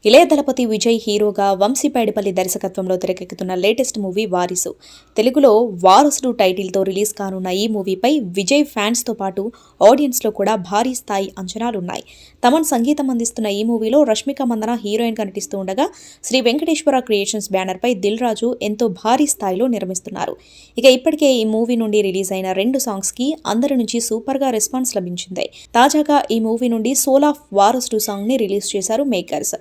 ఇళయ దళపతి విజయ్ హీరోగా వంశీపైడిపల్లి దర్శకత్వంలో తెరకెక్కుతున్న లేటెస్ట్ మూవీ వారిసు. తెలుగులో వారసుడు టైటిల్తో రిలీజ్ కానున్న ఈ మూవీపై విజయ్ ఫ్యాన్స్తో పాటు ఆడియన్స్లో కూడా భారీ స్థాయి అంచనాలున్నాయి. తమన్ సంగీతం అందిస్తున్న ఈ మూవీలో రష్మిక మందన హీరోయిన్గా నటిస్తూ ఉండగా శ్రీ వెంకటేశ్వర క్రియేషన్స్ బ్యానర్పై దిల్ రాజు ఎంతో భారీ స్థాయిలో నిర్మిస్తున్నారు. ఇక ఇప్పటికే ఈ మూవీ నుండి రిలీజ్ అయిన 2 సాంగ్స్కి అందరి నుంచి సూపర్గా రెస్పాన్స్ లభించింది. తాజాగా ఈ మూవీ నుండి సోల్ ఆఫ్ వారసుడు సాంగ్ని రిలీజ్ చేశారు మేకర్స్.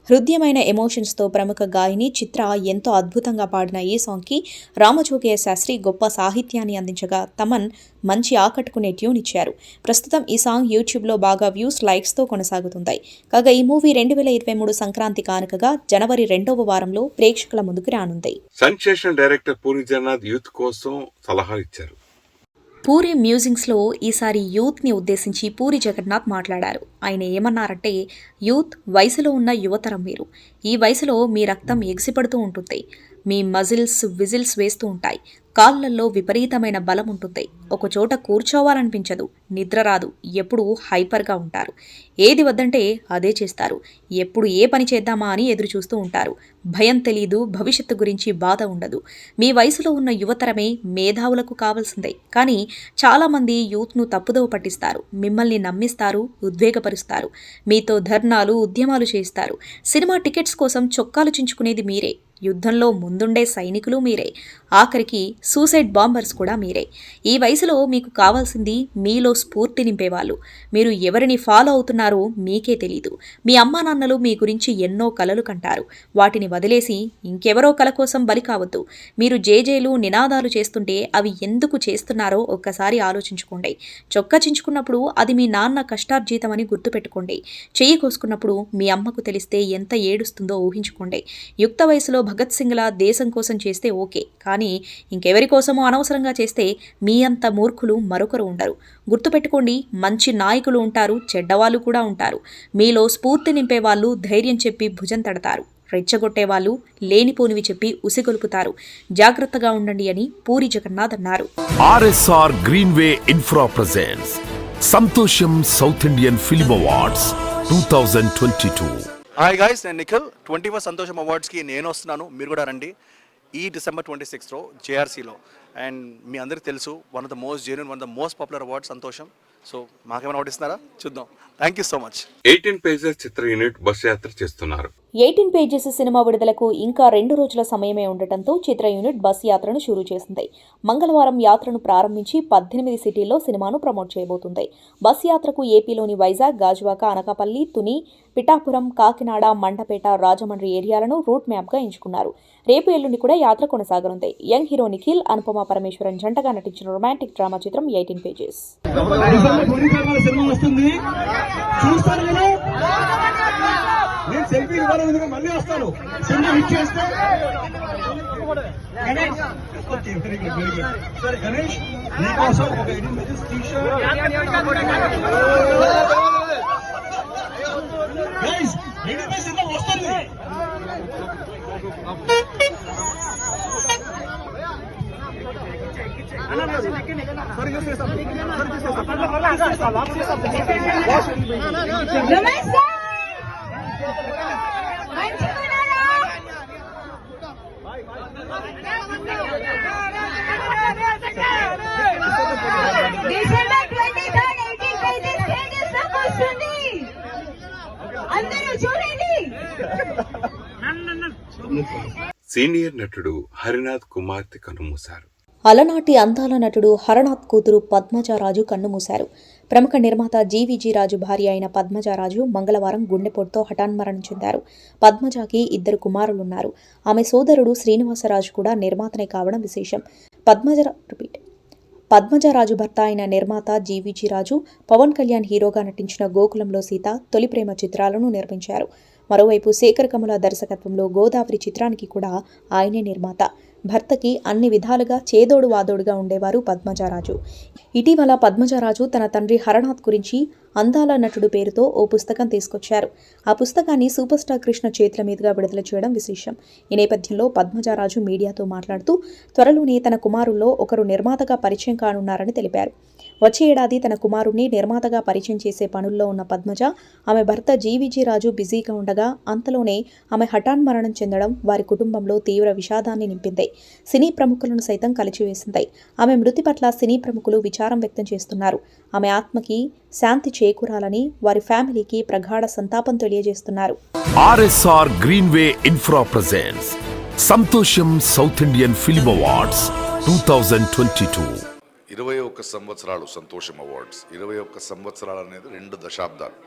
హృద్యమైన ఎమోషన్స్తో ప్రముఖ గాయని చిత్ర ఎంతో అద్భుతంగా పాడిన ఈ సాంగ్కి రామజోగయ్య శాస్త్రి గొప్ప సాహిత్యాన్ని అందించగా తమన్ మంచి ఆకట్టుకునే ట్యూన్ ఇచ్చారు. ప్రస్తుతం ఈ సాంగ్ యూట్యూబ్లో బాగా వ్యూస్, లైక్స్తో కొనసాగుతుంది. కాగా ఈ మూవీ 2023 సంక్రాంతి కానుకగా జనవరి 2వ వారంలో ప్రేక్షకుల ముందుకు రానుంది. Sensational director Puri Jagannadh youth కోసం సలహాలు ఇచ్చారు. పూరి మ్యూజింగ్స్లో ఈసారి యూత్ని ఉద్దేశించి పూరి జగన్నాథ్ మాట్లాడారు. ఆయన ఏమన్నారంటే, యూత్ వయసులో ఉన్న యువతరం మీరు. ఈ వయసులో మీ రక్తం ఎగిసిపడుతూ ఉంటుంది. మీ మజిల్స్ విజిల్స్ వేస్తూ ఉంటాయి. కాళ్ళల్లో విపరీతమైన బలం ఉంటుంది. ఒకచోట కూర్చోవాలనిపించదు, నిద్ర రాదు, ఎప్పుడు హైపర్గా ఉంటారు. ఏది వద్దంటే అదే చేస్తారు. ఎప్పుడు ఏ పని చేద్దామా అని ఎదురు చూస్తూ ఉంటారు. భయం తెలీదు, భవిష్యత్తు గురించి బాధ ఉండదు. మీ వయసులో ఉన్న యువతరమే మేధావులకు కావాల్సిందే. కానీ చాలామంది యూత్ను తప్పుదోవ పట్టిస్తారు, మిమ్మల్ని నమ్మిస్తారు, ఉద్వేగపరుస్తారు, మీతో ధర్నాలు, ఉద్యమాలు చేస్తారు. సినిమా టికెట్స్ కోసం చొక్కాలు చించుకునేది మీరే. యుద్ధంలో ముందుండే సైనికులు మీరే. ఆఖరికి సూసైడ్ బాంబర్స్ కూడా మీరే. ఈ వయసులో మీకు కావాల్సింది మీలో స్ఫూర్తి నింపేవాళ్ళు. మీరు ఎవరిని ఫాలో అవుతున్నారో మీకే తెలీదు. మీ అమ్మా నాన్నలు మీ గురించి ఎన్నో కలలు కంటారు. వాటిని వదిలేసి ఇంకెవరో కల కోసం బలి కావద్దు. మీరు జేజేలు, నినాదాలు చేస్తుంటే అవి ఎందుకు చేస్తున్నారో ఒక్కసారి ఆలోచించుకోండి. చొక్కా చించుకున్నప్పుడు అది మీ నాన్న కష్టార్జితం అని గుర్తుపెట్టుకోండి. చెయ్యి కోసుకున్నప్పుడు మీ అమ్మకు తెలిస్తే ఎంత ఏడుస్తుందో ఊహించుకోండి. యుక్త వయసులో భగత్ సింగ్లా దేశం కోసం చేస్తే ఓకే, కానీ ఇంకెవరి కోసమో అనవసరంగా చేస్తే మీ అంత మూర్ఖులు మరొకరు ఉండరు. గుర్తుపెట్టుకోండి, మంచి నాయకులు ఉంటారు, చెడ్డవాళ్ళు కూడా ఉంటారు. మీలో స్ఫూర్తి నింపేవాళ్ళు ధైర్యం చెప్పి భుజం తడతారు. రెచ్చగొట్టేవాళ్ళు లేనిపోనివి చెప్పి ఉసిగొలుపుతారు. జాగ్రత్తగా ఉండండి అని పూరి జగన్నాథ్ అన్నారు. ఆర్ఎస్ఆర్ గ్రీన్వే ఇన్ఫ్రా ప్రెజెంట్స్ సంతోషం South Indian film awards 2022. Hi guys, నేను నిఖిల్. 21st సంతోషం అవార్డ్స్కి నేను వస్తున్నాను, మీరు కూడా రండి. ఈ December 26th JRCలో. అండ్ మీ అందరికీ తెలుసు, one of the most genuine, one of the most popular awards సంతోషం. సో మాకేమైనా అవార్డు ఇస్తున్నారా చూద్దాం. Thank you so much. 18 Pages Chitra unit bus యాత్ర చేస్తున్నారు. 18 Pages సినిమా విడుదలకు ఇంకా 2 రోజుల సమయమే ఉండటంతో చిత్ర యూనిట్ బస్ యాత్రను షురూ చేసింది. మంగళవారం యాత్రను ప్రారంభించి 18 సిటీల్లో సినిమాను ప్రమోట్ చేయబోతుంది. బస్ యాత్రకు ఏపీలోని వైజాగ్, గాజువాక, అనకాపల్లి, తుని, పిఠాపురం, కాకినాడ, మండపేట, రాజమండ్రి ఏరియాలను రూట్ మ్యాప్గా ఎంచుకున్నారు. రేపు ఎల్లుండి కూడా యాత్ర కొనసాగనుంది. యంగ్ హీరో నిఖిల్, అనుపమ పరమేశ్వరన్ జంటగా నటించిన రొమాంటిక్ డ్రామా చిత్రం 18 Pages. నేను సెల్ఫీ ఇవ్వాలి, ఎందుకంటే మళ్ళీ వస్తాను. సెల్ఫీ హిట్ చేస్తే Ganesh, okay very good very good. సరే గణేష్, నీకోసం ఒక 18 inches టీ-షర్ట్. గైస్ 18 inches ఇంత వస్తుంది. సీనియర్ నటుడు హరినాథ్ కుమార్తె కన్నుమూశారు. అలనాటి అందాల నటుడు హరనాథ్ కూతురు పద్మజారాజు కన్నుమూశారు. ప్రముఖ నిర్మాత జీవీజీ రాజు భార్య అయిన పద్మజారాజు మంగళవారం గుండెపోటుతో హఠాన్మరణం చెందారు. పద్మజాకి 2 కుమారులున్నారు. ఆమె సోదరుడు శ్రీనివాసరాజు కూడా నిర్మాతనే కావడం విశేషం. పద్మజారాజు భర్త అయిన నిర్మాత జీవీజీ రాజు పవన్ కళ్యాణ్ హీరోగా నటించిన గోకులంలో సీత, తొలి ప్రేమ చిత్రాలను నిర్మించారు. మరోవైపు శేఖర్ కమల దర్శకత్వంలో గోదావరి చిత్రానికి కూడా ఆయనే నిర్మాత. భర్తకి అన్ని విధాలుగా చేదోడు వాదోడుగా ఉండేవారు పద్మజారాజు. ఇటీవల పద్మజారాజు తన తండ్రి హరనాథ్ గురించి అందాల నటుడు పేరుతో ఓ పుస్తకం తీసుకొచ్చారు. ఆ పుస్తకాన్ని సూపర్ స్టార్ కృష్ణ చేతుల మీదుగా విడుదల చేయడం విశేషం. ఈ నేపథ్యంలో పద్మజారాజు మీడియాతో మాట్లాడుతూ త్వరలోనే తన కుమారుల్లో ఒకరు నిర్మాతగా పరిచయం కానున్నారని తెలిపారు. వచ్చే ఏడాది తన కుమారుణ్ణి నిర్మాతగా పరిచయం చేసే పనుల్లో ఉన్న పద్మజ, ఆమె భర్త జీవీజీ రాజు బిజీగా ఉండగా అంతలోనే ఆమె హఠాన్మరణం చెందడం వారి కుటుంబంలో తీవ్ర విషాదాన్ని నింపింది. సినీ ప్రముఖులను సైతం కలిచివేసింది. ఆమె మృతి పట్ల సినీ ప్రముఖులు విచారం వ్యక్తం చేస్తున్నారు. ఆమె ఆత్మకి శాంతి చేకూరాలని వారి ఫ్యామిలీకి ప్రగాఢ సంతాపం తెలియజేస్తున్నారు. ఆర్ఎస్ఆర్ గ్రీన్వే ఇన్ఫ్రా ప్రెజెంట్స్ సంతోషం సౌత్ ఇండియన్ ఫిల్మ్ అవార్డ్స్ 2022. 21 సంవత్సరాలు సంతోషం అవార్డ్స్. 21 సంవత్సరాలు అనేది 2 దశాబ్దాలు.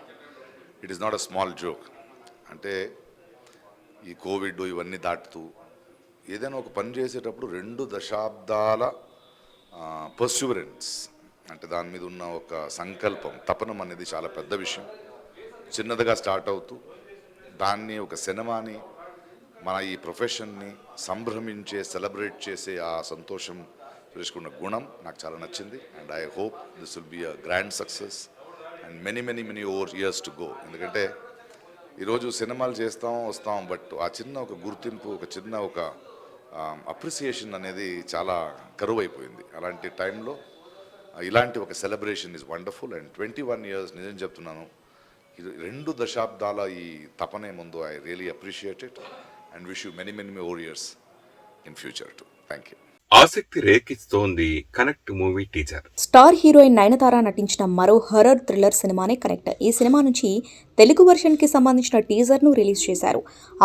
It is not a small joke. అంటే ఈ కోవిడ్ ఇవన్నీ దాటుతూ ఏదైనా ఒక పని చేసేటప్పుడు 2 దశాబ్దాల పర్స్యూరెన్స్, అంటే దాని మీద ఉన్న ఒక సంకల్పం, తపనం అనేది చాలా పెద్ద విషయం. చిన్నదిగా స్టార్ట్ అవుతూ దాన్ని ఒక సినిమాని, మన ఈ ప్రొఫెషన్ని సంభ్రమించే, సెలబ్రేట్ చేసే ఆ సంతోషం తెలుసుకున్న గుణం నాకు చాలా నచ్చింది. And I hope this will be a grand success and many over years to go. ఎందుకంటే ఈరోజు సినిమాలు చేస్తాం వస్తాం, బట్ ఆ చిన్న ఒక గుర్తింపు, ఒక చిన్న ఒక అప్రిసియేషన్ అనేది చాలా కరువు అయిపోయింది. అలాంటి టైంలో ఇలాంటి ఒక celebration is wonderful. And 21 years నిజం చెప్తున్నాను, 2 దశాబ్దాల ఈ తపనే ముందు I really appreciate it and wish you many more years in future too. Thank you. ఆసక్తి రేకిస్తోంది connect movie teaser. Star heroine Nayanthara నటించిన మరో హర్రర్ థ్రిల్లర్ సినిమానే కనెక్ట్. ఈ సినిమా నుంచి తెలుగు వర్షన్కి సంబంధించిన టీజర్ను రిలీజ్ చేశారు.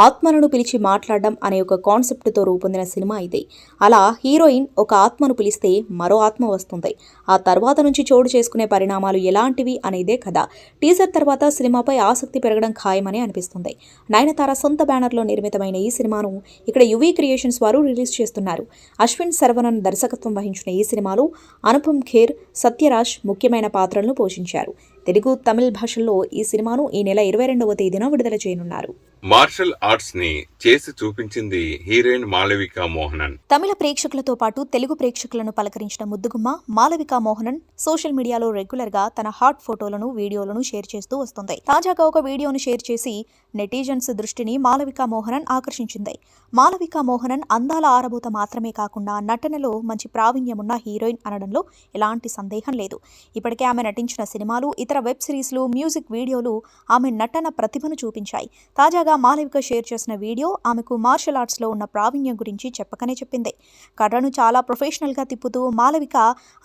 ఆత్మలను పిలిచి మాట్లాడడం అనే ఒక కాన్సెప్ట్తో రూపొందిన సినిమా ఇది. అలా హీరోయిన్ ఒక ఆత్మను పిలిస్తే మరో ఆత్మ వస్తుంది. ఆ తర్వాత నుంచి చోటు చేసుకునే పరిణామాలు ఎలాంటివి అనేదే కథ. టీజర్ తర్వాత సినిమాపై ఆసక్తి పెరగడం ఖాయమని అనిపిస్తుంది. నయనతార సొంత బ్యానర్లో నిర్మితమైన ఈ సినిమాను ఇక్కడ యువీ క్రియేషన్స్ వారు రిలీజ్ చేస్తున్నారు. అశ్విన్ శరవణన్ దర్శకత్వం వహించిన ఈ సినిమాలో అనుపమ్ ఖేర్, సత్యరాజ్ ముఖ్యమైన పాత్రలను పోషించారు. తెలుగు, తమిళ భాషల్లో ఈ సినిమాను ఈ నెల 22వ తేదీన విడుదల చేయనున్నారు. మార్షల్ ఆర్ట్స్ ని చేసి చూపించింది హీరోయిన్ మాళవిక మోహనన్. తమిళ ప్రేక్షకులతో పాటు తెలుగు ప్రేక్షకులను పలకరించిన ముద్దుగుమ్మ మాళవిక మోహనన్ సోషల్ మీడియాలో రెగ్యులర్ గా తన హాట్ ఫోటోలను, వీడియోలను షేర్ చేస్తూ వస్తుంది. తాజాగా ఒక వీడియోను షేర్ చేసి నెటిజన్స్ దృష్టిని మాళవిక మోహనన్ ఆకర్షించింది. మాళవిక మోహనన్ అందాల ఆరబోత మాత్రమే కాకుండా నటనలో మంచి ప్రావీణ్యమున్న హీరోయిన్ అనడంలో ఎలాంటి సందేహం లేదు. ఇప్పటికే ఆమె నటించిన సినిమాలు, ఇతర వెబ్ సిరీస్లు, మ్యూజిక్ వీడియోలు ఆమె నటన ప్రతిభను చూపించాయి. తాజాగా మాళవిక షేర్ చేసిన వీడియో ఆమెకు మార్షల్ ఆర్ట్స్లో ఉన్న ప్రావీణ్యం గురించి చెప్పకనే చెప్పింది. కర్రను చాలా ప్రొఫెషనల్గా తిప్పుతూ మాళవిక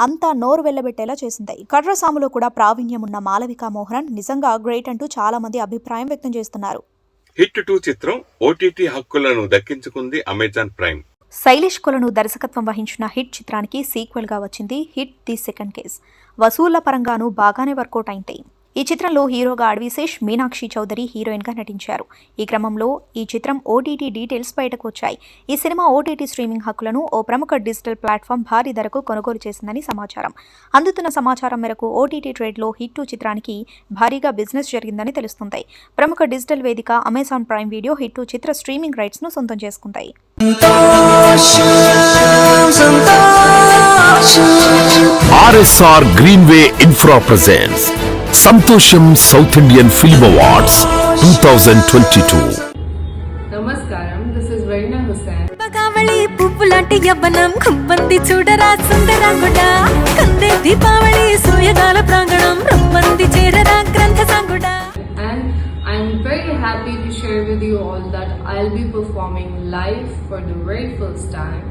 అంతా నోరు వెళ్లబెట్టేలా చేసింది. కర్ర సాములో కూడా ప్రావీణ్యం ఉన్న మాళవిక మోహనన్ నిజంగా గ్రేట్ అంటూ చాలా మంది అభిప్రాయం వ్యక్తం చేస్తున్నారు. హిట్ 2 చిత్రం ఓటీటీ హక్కులను దక్కించుకుంది అమెజాన్ ప్రైమ్. శైలేష్ కొలను దర్శకత్వం వహించిన హిట్ చిత్రానికి సీక్వెల్గా వచ్చింది హిట్ ది సెకండ్ కేస్. వసూళ్ల పరంగానూ బాగానే వర్కౌట్ అయింది. ఈ చిత్రంలో హీరోగా అడ్విశేష్, మీనాక్షి చౌదరి హీరోయిన్గా నటించారు. ఈ క్రమంలో ఈ చిత్రం ఓటీటీ డీటెయిల్స్ బయటకు వచ్చాయి. ఈ సినిమా ఓటీటీ స్ట్రీమింగ్ హక్కులను ఓ ప్రముఖ డిజిటల్ ప్లాట్ఫామ్ భారీ ధరకు కొనుగోలు చేసిందని సమాచారం. అందుతున్న సమాచారం మేరకు ఓటీటీ ట్రేడ్లో హిట్ 2 చిత్రానికి భారీగా బిజినెస్ జరిగిందని తెలుస్తుంది. ప్రముఖ డిజిటల్ వేదిక అమెజాన్ ప్రైమ్ వీడియో హిట్ 2 చిత్ర స్ట్రీమింగ్ రైట్స్ను సొంతం చేసుకుంది. RSR Greenway Infra presents Santosham South Indian Film Awards 2022. నమస్కారం, దిస్ ఇస్ రైనా హుస్సేన్. పగావళి పువ్వులాంటి యవ్వనం కుంబంది చూడరా సుందరంగుడా, కందే దీపావళి సూయగాల ప్రాంగణం రొమ్మంది చేరరా గ్రంథ సంగుడా. And I'm very happy to share with you all that I'll be performing live for the very first time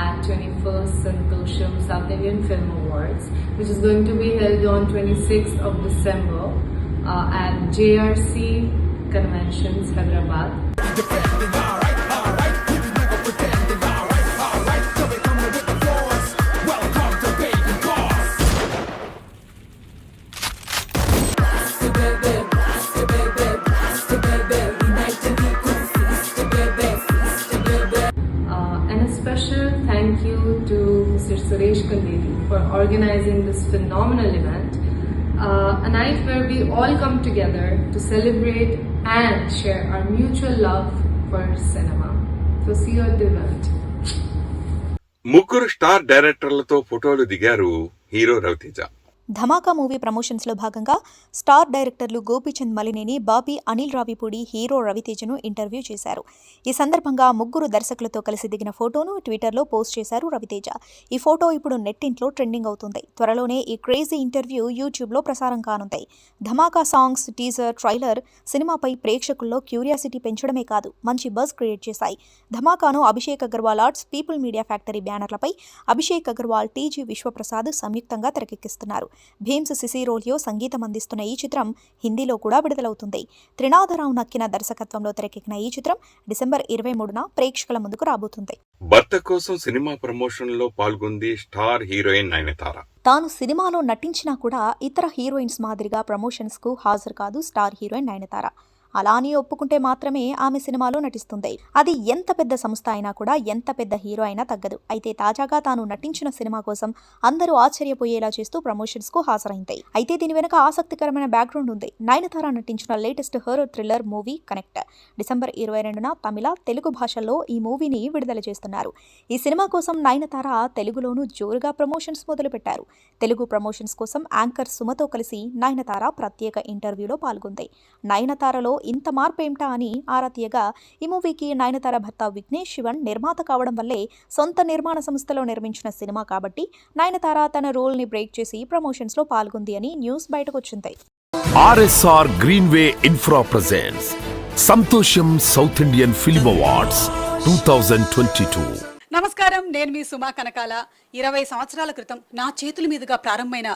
at 21st Santosham South Indian Film Awards, which is going to be held on 26th of December at JRC Conventions, Hyderabad. And a special thank you to Mr. Suresh Kondeti for organizing this phenomenal event, a night where we all come together to celebrate and share our mutual love for cinema. So see you at the event. ముగ్గురు star డైరెక్టర్లతో ఫోటోలు దిగారు hero Raviteja. ధమాకా movie ప్రమోషన్స్లో భాగంగా star డైరెక్టర్లు Gopichand Malineni, Bobby Anil Ravipudi hero రవితేజను interview చేశారు. ఈ సందర్భంగా ముగ్గురు దర్శకులతో కలిసి దిగిన ఫోటోను ట్విట్టర్లో పోస్ట్ చేశారు రవితేజ. ఈ ఫోటో ఇప్పుడు నెట్టింట్లో ట్రెండింగ్ అవుతుంది. త్వరలోనే ఈ క్రేజీ ఇంటర్వ్యూ యూట్యూబ్లో ప్రసారం కానుంది. ధమాకా సాంగ్స్, టీజర్, ట్రైలర్ సినిమాపై ప్రేక్షకుల్లో క్యూరియాసిటీ పెంచడమే కాదు, మంచి బజ్ క్రియేట్ చేశాయి. ధమాకాను Abhishek Agarwal arts, people media factory బ్యానర్లపై అభిషేక్ అగర్వాల్, టీజీ విశ్వప్రసాద్ సంయుక్తంగా తెరకెక్కిస్తున్నారు. భీమ్స్ సిసిరోలియో సంగీతం అందిస్తున్న ఈ చిత్రం హిందీలో కూడా విడుదలవుతుంది. త్రినాథరావు నక్కిన దర్శకత్వంలో తెరకెక్కిన ఈ చిత్రం డిసెంబర్ 23న ప్రేక్షకుల ముందుకు రాబోతుంది. భర్త కోసం సినిమా ప్రమోషన్లో పాల్గొంది స్టార్ హీరోయిన్ నయనతార. తాను సినిమాలో నటించినా కూడా ఇతర హీరోయిన్స్ మాదిరిగా ప్రమోషన్స్కు హాజరు కాదు స్టార్ హీరోయిన్ నయనతార. అలా అని ఒప్పుకుంటే మాత్రమే ఆమె సినిమాలో నటిస్తుంది. అది ఎంత పెద్ద సంస్థ అయినా కూడా, ఎంత పెద్ద హీరో అయినా తగ్గదు. అయితే తాజాగా తాను నటించిన సినిమా కోసం అందరూ ఆశ్చర్యపోయేలా చేస్తూ ప్రమోషన్స్ కు హాజరైంది. అయితే దీని వెనుక ఆసక్తికరమైన బ్యాక్గ్రౌండ్ ఉంది. నయనతార నటించిన latest horror thriller movie connect December 22న తమిళ, తెలుగు భాషల్లో ఈ మూవీని విడుదల చేస్తున్నారు. ఈ సినిమా కోసం నయనతార తెలుగులోనూ జోరుగా ప్రమోషన్స్ మొదలుపెట్టారు. తెలుగు ప్రమోషన్స్ కోసం యాంకర్ సుమతో కలిసి నయనతార ప్రత్యేక ఇంటర్వ్యూలో పాల్గొంది. నయనతారలో ఇంత మార్పు ఏమిటా అని ఆరా తీయగా ఈ మూవీకి నయనతార భర్త విఘ్నేష్ శివన్ నిర్మాత కావడం వల్లే సొంత నిర్మాణ సంస్థలో నిర్మించిన సినిమా కాబట్టి నయనతార తన రోల్ ని బ్రేక్ చేసి ప్రమోషన్స్ లో పాల్గొంది అని news బయటకొచ్చింది. RSR Greenway Infra presents Santosham South Indian Film Awards 2022. నమస్కారం, నేను మీ సుమా కనకాల. 20 సంవత్సరాల క్రితం నా చేతుల మీదుగా ప్రారంభమైన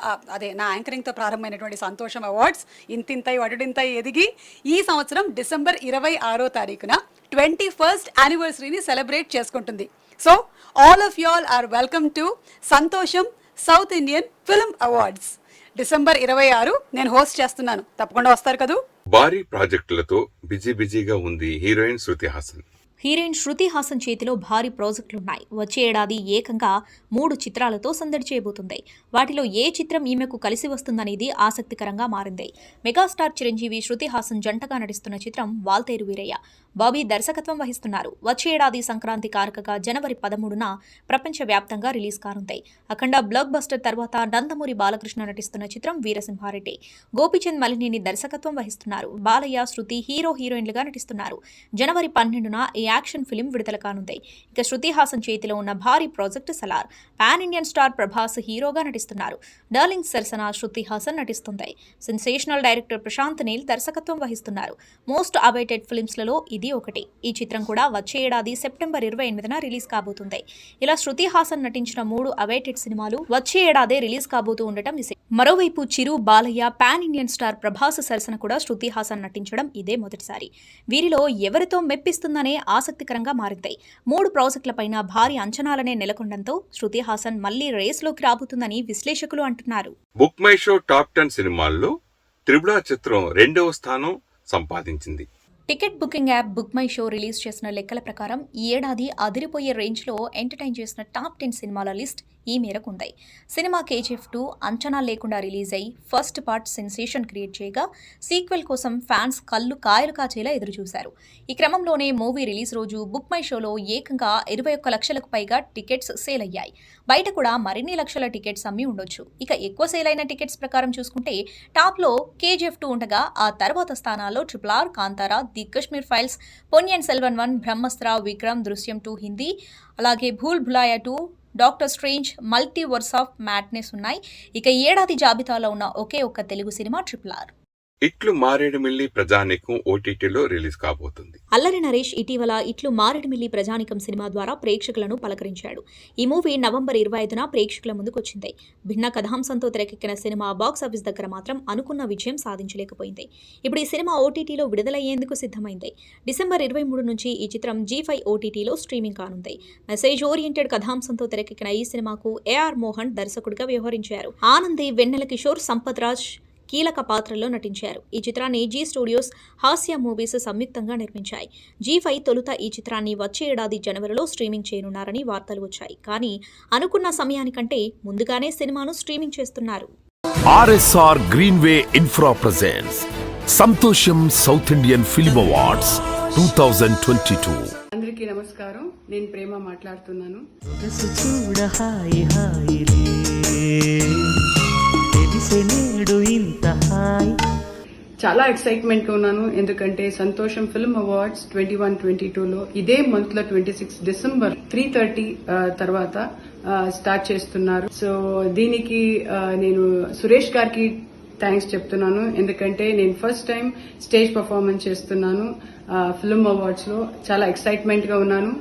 నా యాంకరింగ్తో ప్రారంభమైనటువంటి సంతోషం అవార్డ్స్ ఇంతింతై వడుడింతై ఎదిగి ఈ సంవత్సరం డిసెంబర్ 26వ తారీఖున 21st యానివర్సరీని సెలబ్రేట్ చేసుకుంటుంది. So all of you all are welcome to Santosham South Indian film awards. December 26 నేను హోస్ట్ చేస్తున్నాను. తప్పకుండా వస్తారు కదూ. భారీ ప్రాజెక్టులతో బిజీగా ఉంది హీరోయిన్ శృతి హాసన్. హీరోయిన్ శృతి హాసన్ చేతిలో భారీ ప్రాజెక్టులున్నాయి. వచ్చే ఏడాది ఏకంగా 3 చిత్రాలతో సందడి చేయబోతుంది. వాటిలో ఏ చిత్రం ఈమెకు కలిసి వస్తుందనేది ఆసక్తికరంగా మారింది. మెగాస్టార్ చిరంజీవి, శృతి హాసన్ జంటగా నటిస్తున్న చిత్రం వాల్తేరు వీరయ్య. బాబీ దర్శకత్వం వహిస్తున్నారు. వచ్చే ఏడాది సంక్రాంతి కారకగా జనవరి 13న ప్రపంచవ్యాప్తంగా రిలీజ్ కానుంది. అఖండ బ్లాక్ బస్టర్ తర్వాత నందమూరి బాలకృష్ణ నటిస్తున్న చిత్రం వీరసింహారెడ్డి. గోపీచంద్ మలినేని దర్శకత్వం వహిస్తున్నారు. బాలయ్య, శృతి హీరోయిన్లుగా నటిస్తున్నారు. జనవరి 12న ఈ యాక్షన్ ఫిలిం విడుదల కానుంది. ఇక శృతి హాసన్ చేతిలో ఉన్న భారీ project Salaar. Pan Indian star Prabhas హీరోగా నటిస్తున్నారు. డార్లింగ్ సరసన శృతి హాసన్ నటిస్తుంది. సెన్సేషనల్ డైరెక్టర్ ప్రశాంత్ నీల్ దర్శకత్వం వహిస్తున్నారు. మోస్ట్ అవైటెడ్ ఫిల్మ్స్లలో ఇది ఒకటి. ఈ చిత్రం కూడా వచ్చే ఏడాది సెప్టెంబర్ 28న రిలీజ్ కాబోతుంది. ఇలా శృతి హాసన్ నటించిన 3 అవైటెడ్ సినిమాలు వచ్చే ఏడాదే రిలీజ్ కాబోతూ ఉండటం విశేషం. మరోవైపు Chiru, Balayya, pan Indian star Prabhas సరసన కూడా శృతి హాసన్ నటించడం ఇదే మొదటిసారి. వీరిలో ఎవరితో మెప్పిస్తుందనే ఆసక్తికరంగా మారింది. 3 ప్రాజెక్టులపైన భారీ అంచనాలనే నెలకొనడంతో శృతి హాసన్ మళ్లీ రేస్లోకి రాబోతుందని విశ్లేషకులు అంటున్నారు. బుక్ మై షో టాప్ 10 సినిమాల్లో త్రిబుల్ ఆర్ చిత్రం 2వ స్థానం సంపాదించింది. Ticket booking app book my show release చేసిన లెక్కల ప్రకారం ఈ ఏడాది అదిరిపోయే రేంజ్లో ఎంటర్టైన్ చేసిన టాప్ 10 సినిమాల లిస్ట్ ఈ మేరకు ఉంది. సినిమా KGF 2 అంచనా లేకుండా రిలీజ్ అయి ఫస్ట్ పార్ట్ సెన్సేషన్ క్రియేట్ చేయగా సీక్వెల్ కోసం ఫ్యాన్స్ కళ్ళు కాయలు కాచేలా ఎదురుచూశారు. ఈ క్రమంలోనే మూవీ రిలీజ్ రోజు బుక్ మై షోలో ఏకంగా 21 లక్షలకు పైగా టికెట్స్ సేల్ అయ్యాయి. బయట కూడా మరిన్ని లక్షల టికెట్స్ అమ్మి ఉండొచ్చు. ఇక ఎక్కువ సేల్ అయిన టికెట్స్ ప్రకారం చూసుకుంటే టాప్లో KGF 2 ఉండగా ఆ తర్వాత స్థానాల్లో RRR, Kantara, the Kashmir files, Ponniyin Selvan 1, బ్రహ్మాస్త్ర, విక్రమ్, దృశ్యం 2 హిందీ, అలాగే Bhool భులాయా 2, doctor strange, multiverse of madness ఉన్నాయి. ఇక ఈ ఏడాది జాబితాలో ఉన్న ఒకే ఒక్క తెలుగు సినిమా RRR. ఇట్లు మారేడుమిల్లి ప్రజానీకం OTTలో రిలీజ్ కాబోతుంది. అల్లరి నరేష్ ఇటీవల ఇట్లు మారేడుమిల్లి ప్రజానీకం సినిమా ద్వారా ప్రేక్షకులను పలకరించాడు. ఈ మూవీ నవంబర్ 25న ప్రేక్షకుల ముందుకొచ్చింది. భిన్న కథాంశంతో తెరకెక్కిన సినిమా బాక్సాఫీస్ దగ్గర మాత్రం అనుకున్న విజయం సాధించలేకపోయింది. ఇప్పుడు ఈ సినిమా OTTలో విడుదలయ్యేందుకు సిద్ధమైంది. డిసెంబర్ 23 నుంచి ఈ చిత్రం G5 OTTలో స్ట్రీమింగ్ కానుంది. మెసేజ్ ఓరియంటెడ్ కథాంశంతో తెరకెక్కిన ఈ సినిమాకు AR మోహన్ దర్శకుడిగా వ్యవహరించారు. ఆనంది, వెన్నెల కిషోర్, సంపత్ రాజ్ కీలక పాత్రల్లో నటించారు. ఈ చిత్రాన్ని G స్టూడియోస్, హాస్య మూవీస్ సంయుక్తంగా నిర్మించాయి. G5 తొలుత ఈ చిత్రాన్ని వచ్చే ఏడాది జనవరిలో స్ట్రీమింగ్ చేయనున్నారని వార్తలు వచ్చాయి. కానీ అనుకున్న సమయానికంటే ముందుగానే సినిమాను స్ట్రీమింగ్ చేస్తున్నారు. RSR Greenway Infra presents Santosham South Indian film awards 2022. అందరికీ నమస్కారం. నేను ప్రేమ మాట్లాడుతున్నాను. చాలా ఎక్సైట్మెంట్గా ఉన్నాను. ఎందుకంటే సంతోషం ఫిల్మ్ అవార్డ్స్ 21-22లో ఇదే మంత్లో 26 డిసెంబర్ 3:30 తర్వాత స్టార్ట్ చేస్తున్నారు. సో దీనికి నేను సురేష్ గారికి థ్యాంక్స్ చెప్తున్నాను. ఎందుకంటే నేను ఫస్ట్ టైం స్టేజ్ పర్ఫార్మెన్స్ చేస్తున్నాను ఫిల్మ్ అవార్డ్స్లో. చాలా ఎక్సైట్మెంట్గా ఉన్నాను.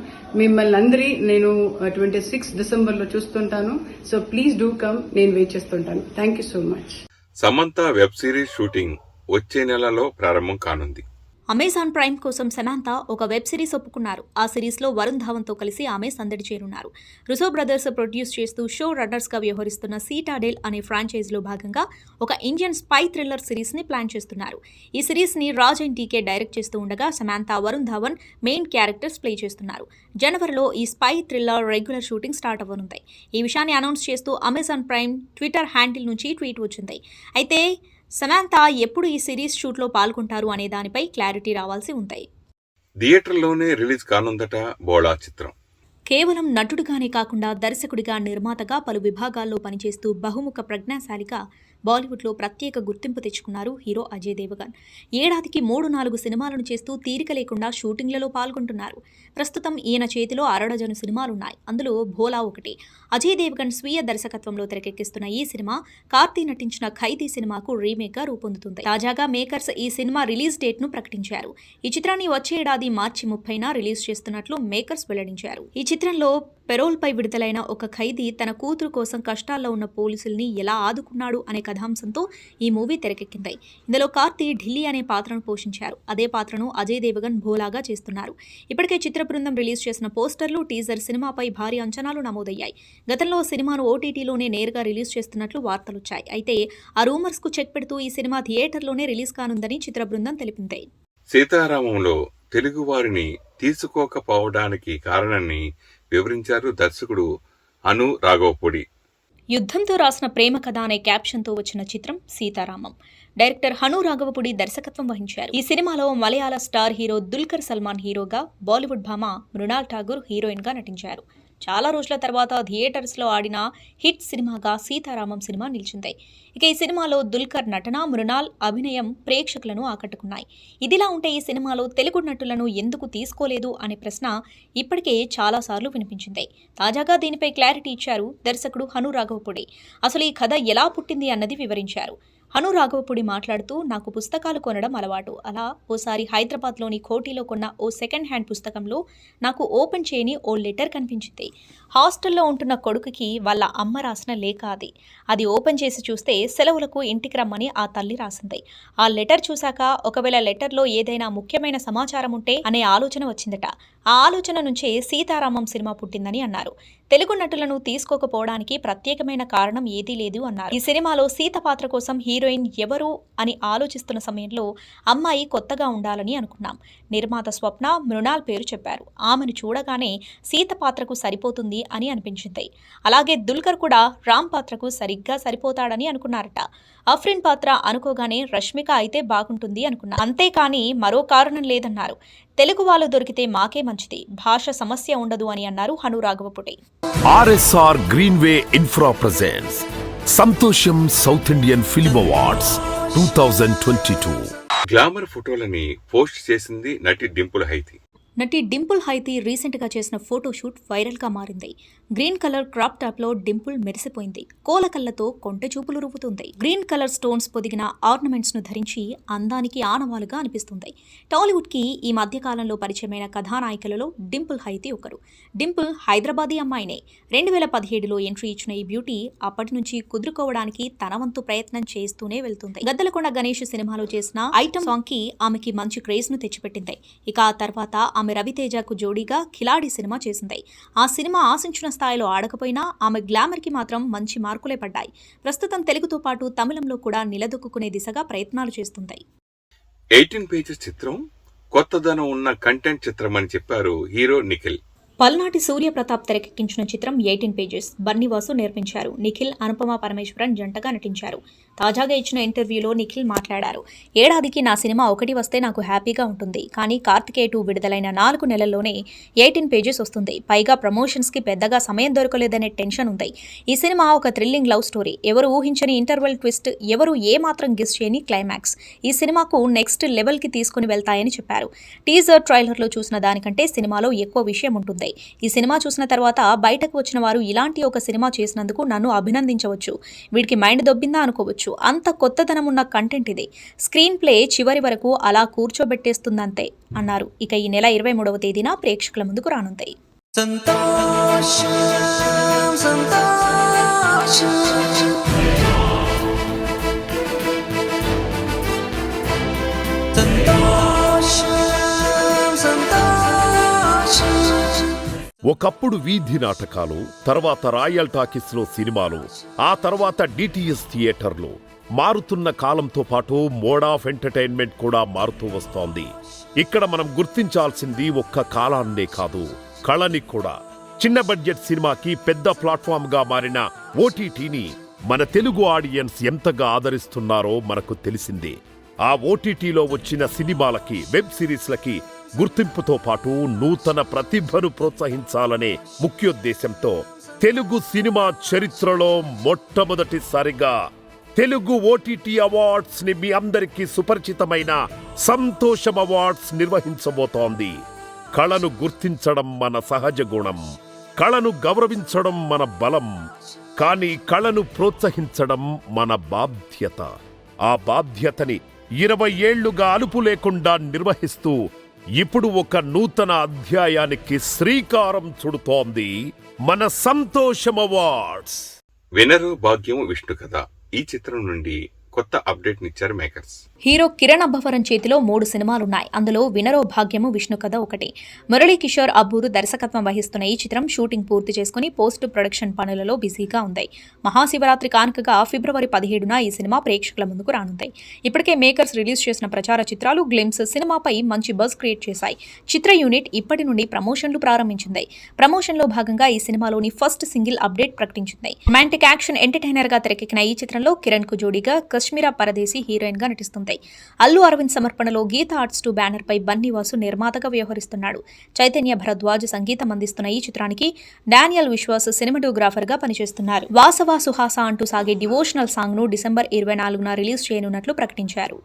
మిమ్మల్ని అందరి నేను 26 డిసెంబర్లో చూస్తుంటాను. So please do come. నేను వెయిట్ చేస్తుంటాను. Thank you so much. Samantha web series shooting వచ్చే నెలలో ప్రారంభం కానుంది. అమెజాన్ ప్రైమ్ కోసం సమాంత ఒక వెబ్ సిరీస్ ఒప్పుకున్నారు. ఆ సిరీస్లో వరుణ్ ధావన్తో కలిసి ఆమె సందడి చేరున్నారు. రుసో బ్రదర్స్ ప్రొడ్యూస్ చేస్తూ షో రన్నర్స్గా వ్యవహరిస్తున్న సీటాడెల్ అనే ఫ్రాంచైజీలో భాగంగా ఒక ఇండియన్ స్పై థ్రిల్లర్ సిరీస్ని ప్లాన్ చేస్తున్నారు. ఈ సిరీస్ని రాజ్ అండ్ టీకే డైరెక్ట్ చేస్తూ ఉండగా Samantha, Varun Dhawan main characters play చేస్తున్నారు. జనవరిలో ఈ spy thriller regular shooting start అవ్వనుంది. ఈ విషయాన్ని అనౌన్స్ చేస్తూ అమెజాన్ ప్రైమ్ ట్విట్టర్ హ్యాండిల్ నుంచి ట్వీట్ వచ్చింది. అయితే సమాంత ఎప్పుడు ఈ సిరీస్ షూట్లో పాల్గొంటారు అనే దానిపై క్లారిటీ రావాల్సి ఉంది. థియేటర్లోనే రిలీజ్ కానుందట బోళా చిత్రం. కేవలం నటుడిగానే కాకుండా దర్శకుడిగా, నిర్మాతగా పలు విభాగాల్లో పనిచేస్తూ బహుముఖ ప్రజ్ఞాశాలిగా బాలీవుడ్లో ప్రత్యేక గుర్తింపు తెచ్చుకున్నారు హీరో అజయ్ దేవగన్. ఏడాదికి 3-4 సినిమాలను చేస్తూ తీరిక లేకుండా షూటింగ్లలో పాల్గొంటున్నారు. ప్రస్తుతం ఈయన చేతిలో 6 సినిమాలున్నాయి. అందులో భోలా ఒకటి. అజయ్ దేవగన్ స్వీయ దర్శకత్వంలో తెరకెక్కిస్తున్న ఈ సినిమా కార్తీ నటించిన ఖైదీ సినిమాకు రీమేక్గా రూపొందుతుంది. తాజాగా మేకర్స్ ఈ సినిమా రిలీజ్ డేట్ను ప్రకటించారు. ఈ చిత్రాన్ని వచ్చే ఏడాది మార్చి 30న రిలీజ్ చేస్తున్నట్లు మేకర్స్ వెల్లడించారు. ఈ చిత్రంలో పెరోల్పై విడుదలైన ఒక ఖైదీ తన కూతురు కోసం కష్టాల్లో ఉన్న పోలీసుల్ని ఎలా ఆదుకున్నాడు అనే కథాంశంతో ఈ మూవీ తెరకెక్కింది. ఇందులో కార్తీ ఢిల్లీ అనే పాత్రను పోషించారు. అదే పాత్రను అజయ్ దేవగన్ భోలాగా చేస్తున్నారు. ఇప్పటికే చిత్ర బృందం రిలీజ్ చేసిన పోస్టర్లు, టీజర్ సినిమాపై భారీ అంచనాలు నమోదయ్యాయి. గతంలో సినిమాను OTTలోనే నేరుగా రిలీజ్ చేస్తున్నట్లు వార్తలొచ్చాయి. అయితే ఆ రూమర్స్కు చెక్ పెడుతూ ఈ సినిమా థియేటర్లోనే రిలీజ్ కానుందని చిత్ర బృందం తెలిపింది. సీతారామంలో తెలుగు వారిని తీసుకోకపోవడానికి కారణాన్ని వివరించారు దర్శకుడు అను రాఘవపూడి. యుద్ధంతో రాసిన ప్రేమ కథ అనే క్యాప్షన్తో వచ్చిన చిత్రం సీతారామం. డైరెక్టర్ హను రాఘవపూడి దర్శకత్వం వహించారు. ఈ సినిమాలో మలయాళ స్టార్ హీరో దుల్కర్ సల్మాన్ హీరోగా, బాలీవుడ్ భామ మృణాల్ ఠాగూర్ హీరోయిన్గా నటించారు. చాలా రోజుల తర్వాత థియేటర్స్లో ఆడిన హిట్ సినిమాగా సీతారామం సినిమా నిలిచింది. ఇక ఈ సినిమాలో దుల్కర్ నటన, మృణాల్ అభినయం ప్రేక్షకులను ఆకట్టుకున్నాయి. ఇదిలా ఉంటే ఈ సినిమాలో తెలుగు నటులను ఎందుకు తీసుకోలేదు అనే ప్రశ్న ఇప్పటికే చాలాసార్లు వినిపించింది. తాజాగా దీనిపై క్లారిటీ ఇచ్చారు దర్శకుడు హను రాఘవపూడి. అసలు ఈ కథ ఎలా పుట్టింది అన్నది వివరించారు. హను రాఘవపూడి మాట్లాడుతూ, నాకు పుస్తకాలు కొనడం అలవాటు. అలా ఓసారి హైదరాబాద్లోని కోటిలో కొన్న ఓ సెకండ్ హ్యాండ్ పుస్తకంలో నాకు ఓపెన్ చేయని ఓ లెటర్ కనిపించింది. హాస్టల్లో ఉంటున్న కొడుకుకి వాళ్ళ అమ్మ రాసిన లేఖ అది. అది ఓపెన్ చేసి చూస్తే సెలవులకు ఇంటికి రమ్మని ఆ తల్లి రాసింది. ఆ లెటర్ చూశాక ఒకవేళ లెటర్లో ఏదైనా ముఖ్యమైన సమాచారం ఉంటే అనే ఆలోచన వచ్చిందట. ఆ ఆలోచన నుంచే సీతారామం సినిమా పుట్టిందని అన్నారు. తెలుగు నటులను తీసుకోకపోవడానికి ప్రత్యేకమైన కారణం ఏదీ లేదు అన్నారు. ఈ సినిమాలో సీత పాత్ర కోసం హీరోయిన్ ఎవరు అని ఆలోచిస్తున్న సమయంలో అమ్మాయి కొత్తగా ఉండాలని అనుకున్నాం. నిర్మాత స్వప్న మృణాల్ పేరు చెప్పారు. ఆమెను చూడగానే సీత పాత్రకు సరిపోతుంది అని అనిపించింది. అలాగే దుల్కర్ కూడా రామ్ పాత్రకు సరిగ్గా సరిపోతాడని అనుకున్నారట. అఫ్రిన్ పాత్ర అనుకోగానే రష్మిక అయితే బాగుంటుంది అనుకున్నారు. అంతేకాని మరో కారణం లేదన్నారు. తెలుగు వాళ్ళు దొరికితే మాకే మంచిది, భాష సమస్య ఉండదు అని అన్నారు Hanu Raghavapudi. RSR Greenway Infra presents Santosham South Indian film awards 2022. Glamour ఫోటోలని పోస్ట్ చేసింది నటి డింపుల్ హైతి. నటి డింపుల్ హైతి రీసెంట్గా చేసిన ఫోటోషూట్ వైరల్గా మారింది. గ్రీన్ కలర్ క్రాప్ టాప్లో డింపుల్ మెరిసిపోయింది. కోలకళ్లతో కొంటె చూపులు రువ్వుతుంది. గ్రీన్ కలర్ స్టోన్స్ పొదిగిన ఆర్నమెంట్స్ను ధరించి అందానికి ఆనవాలుగా అనిపిస్తుంది. టాలీవుడ్కి ఈ మధ్యకాలంలో పరిచయమైన కథానాయికలలో డింపుల్ హైతి ఒకరు. డింపుల్ హైదరాబాదీ అమ్మాయినే. 2017లో ఎంట్రీ ఇచ్చిన ఈ బ్యూటీ అప్పటి నుంచి కుదురుకోవడానికి తన వంతు ప్రయత్నం చేస్తూనే వెళ్తుంది. గద్దలకొండ గణేష్ సినిమాలో చేసిన ఐటమ్ సాంగ్ కి ఆమెకి మంచి క్రేజ్ ను తెచ్చిపెట్టింది. ఇక ఆ తర్వాత ఆమె రవితేజకు జోడీగా కిలాడి సినిమా చేసింది. ఆ సినిమా ఆశించిన స్థాయిలో ఆడకపోయినా ఆమె గ్లామర్ కి మాత్రం మంచి మార్కులే పడ్డాయి. ప్రస్తుతం తెలుగుతో పాటు తమిళంలో కూడా నిలదొక్కునే దిశగా ప్రయత్నాలు చేస్తుంది. 18 పేజెస్ చిత్రం కొత్తదనం ఉన్న కంటెంట్ చిత్రం అని చెప్పారు హీరో నిఖిల్. పల్నాటి సూర్యప్రతాప్ తెరకెక్కించిన చిత్రం 18 పేజెస్ బన్నీవాసు నిర్మించారు. నిఖిల్, అనుపమ పరమేశ్వరన్ జంటగా నటించారు. తాజాగా ఇచ్చిన ఇంటర్వ్యూలో నిఖిల్ మాట్లాడారు. ఏడాదికి నా సినిమా ఒకటి వస్తే నాకు హ్యాపీగా ఉంటుంది. కానీ కార్తికేయ 2 విడుదలైన 4 నెలల్లోనే 18 పేజెస్ వస్తుంది. పైగా ప్రమోషన్స్కి పెద్దగా సమయం దొరకలేదనే టెన్షన్ ఉంది. ఈ సినిమా ఒక థ్రిల్లింగ్ లవ్ స్టోరీ. ఎవరు ఊహించని ఇంటర్వెల్ ట్విస్ట్, ఎవరు ఏ మాత్రం గెస్ చేయని క్లైమాక్స్ ఈ సినిమాకు నెక్స్ట్ లెవెల్కి తీసుకుని వెళ్తాయని చెప్పారు. టీజర్ ట్రైలర్లో చూసిన దానికంటే సినిమాలో ఎక్కువ విషయం ఉంటుంది. ఈ సినిమా చూసిన తర్వాత బయటకు వచ్చిన వారు ఇలాంటి ఒక సినిమా చేసినందుకు నన్ను అభినందించవచ్చు, వీడికి మైండ్ దొబ్బిందా అనుకోవచ్చు. అంత కొత్తదనం ఉన్న కంటెంట్ ఇది. స్క్రీన్ ప్లే చివరి వరకు అలా కూర్చోబెట్టేస్తుందంతే అన్నారు. ఇక ఈ నెల 23వ తేదీన ప్రేక్షకుల ముందుకు రానుంది. ఒకప్పుడు వీధి నాటకాలు, తర్వాత రాయల్ టాకీస్ లో సినిమాలు, ఆ తర్వాత డిటిఎస్ థియేటర్లు. మారుతున్న కాలంతో పాటు మోడ్ ఆఫ్ ఎంటర్టైన్మెంట్ కూడా మారుతూ వస్తోంది. ఇక్కడ మనం గుర్తించాల్సింది ఒక్క కాలాన్నే కాదు, కళని కూడా. చిన్న బడ్జెట్ సినిమాకి పెద్ద ప్లాట్ఫామ్ గా మారిన ఓటీటీని మన తెలుగు ఆడియన్స్ ఎంతగా ఆదరిస్తున్నారో మనకు తెలిసిందే. ఆ ఓటీటీలో వచ్చిన సినిమాలకి, వెబ్ సిరీస్లకి గుర్తింపుతో పాటు నూతన ప్రతిభను ప్రోత్సహించాలనే ముఖ్యోద్దేశంతో తెలుగు సినిమా చరిత్రలో మొట్టమొదటిసారిగా తెలుగు ఓటీటీ అవార్డ్స్ ని మీ అందరికీ సుపరిచితమైన సంతోషం అవార్డ్స్ నిర్వహించబోతోంది. కళను గుర్తించడం మన సహజ గుణం, కళను గౌరవించడం మన బలం, కానీ కళను ప్రోత్సహించడం మన బాధ్యత. ఆ బాధ్యతని 20 ఏళ్లుగా అలుపు లేకుండా నిర్వహిస్తూ ఇప్పుడు ఒక నూతన అధ్యాయానికి శ్రీకారం చుడుతోంది మన సంతోషం అవార్డ్స్. వినరు భాగ్యం విష్ణు కథ ఈ చిత్రం నుండి కొత్త అప్డేట్ నిచ్చారు మేకర్స్. హీరో కిరణ్ అబ్బవరం చేతిలో 3 సినిమాలున్నాయి. అందులో వినరో భాగ్యము విష్ణు కథ ఒకటి. మురళీ కిషోర్ అబ్బూరు దర్శకత్వం వహిస్తున్న ఈ చిత్రం షూటింగ్ పూర్తి చేసుకుని పోస్ట్ ప్రొడక్షన్ పనులలో బిజీగా ఉంది. మహాశివరాత్రి కానుకగా ఫిబ్రవరి 17న ఈ సినిమా ప్రేక్షకుల ముందుకు రానుంది. ఇప్పటికే మేకర్స్ రిలీజ్ చేసిన ప్రచార చిత్రాలు గ్లిమ్స్ సినిమాపై మంచి బజ్ క్రియేట్ చేశాయి. చిత్ర యూనిట్ ఇప్పటి నుండి ప్రమోషన్లు ప్రారంభించింది. ప్రమోషన్లో భాగంగా ఈ సినిమాలోని ఫస్ట్ సింగిల్ అప్డేట్ ప్రకటించింది. రొమాంటిక్ యాక్షన్ ఎంటర్టైనర్ గా తెరకెక్కిన ఈ చిత్రంలో కిరణ్ కు జోడీగా కశ్మీరా పరదేశీ హీరోయిన్ గా నటిస్తుంది. అల్లు అరవింద్ సమర్పణలో గీతా ఆర్ట్స్ 2 బ్యానర్ పై బన్నీవాసు నిర్మాతగా వ్యవహరిస్తున్నాడు. చైతన్య భరద్వాజ్ సంగీతం అందిస్తున్న ఈ చిత్రానికి డానియల్ విశ్వాస్ సినిమాటోగ్రాఫర్ గా పనిచేస్తున్నారు. వాసవా సుహాస అంటూ సాగే డివోషనల్ సాంగ్ ను డిసెంబర్ 24న రిలీజ్ చేయనున్నట్లు ప్రకటించారు.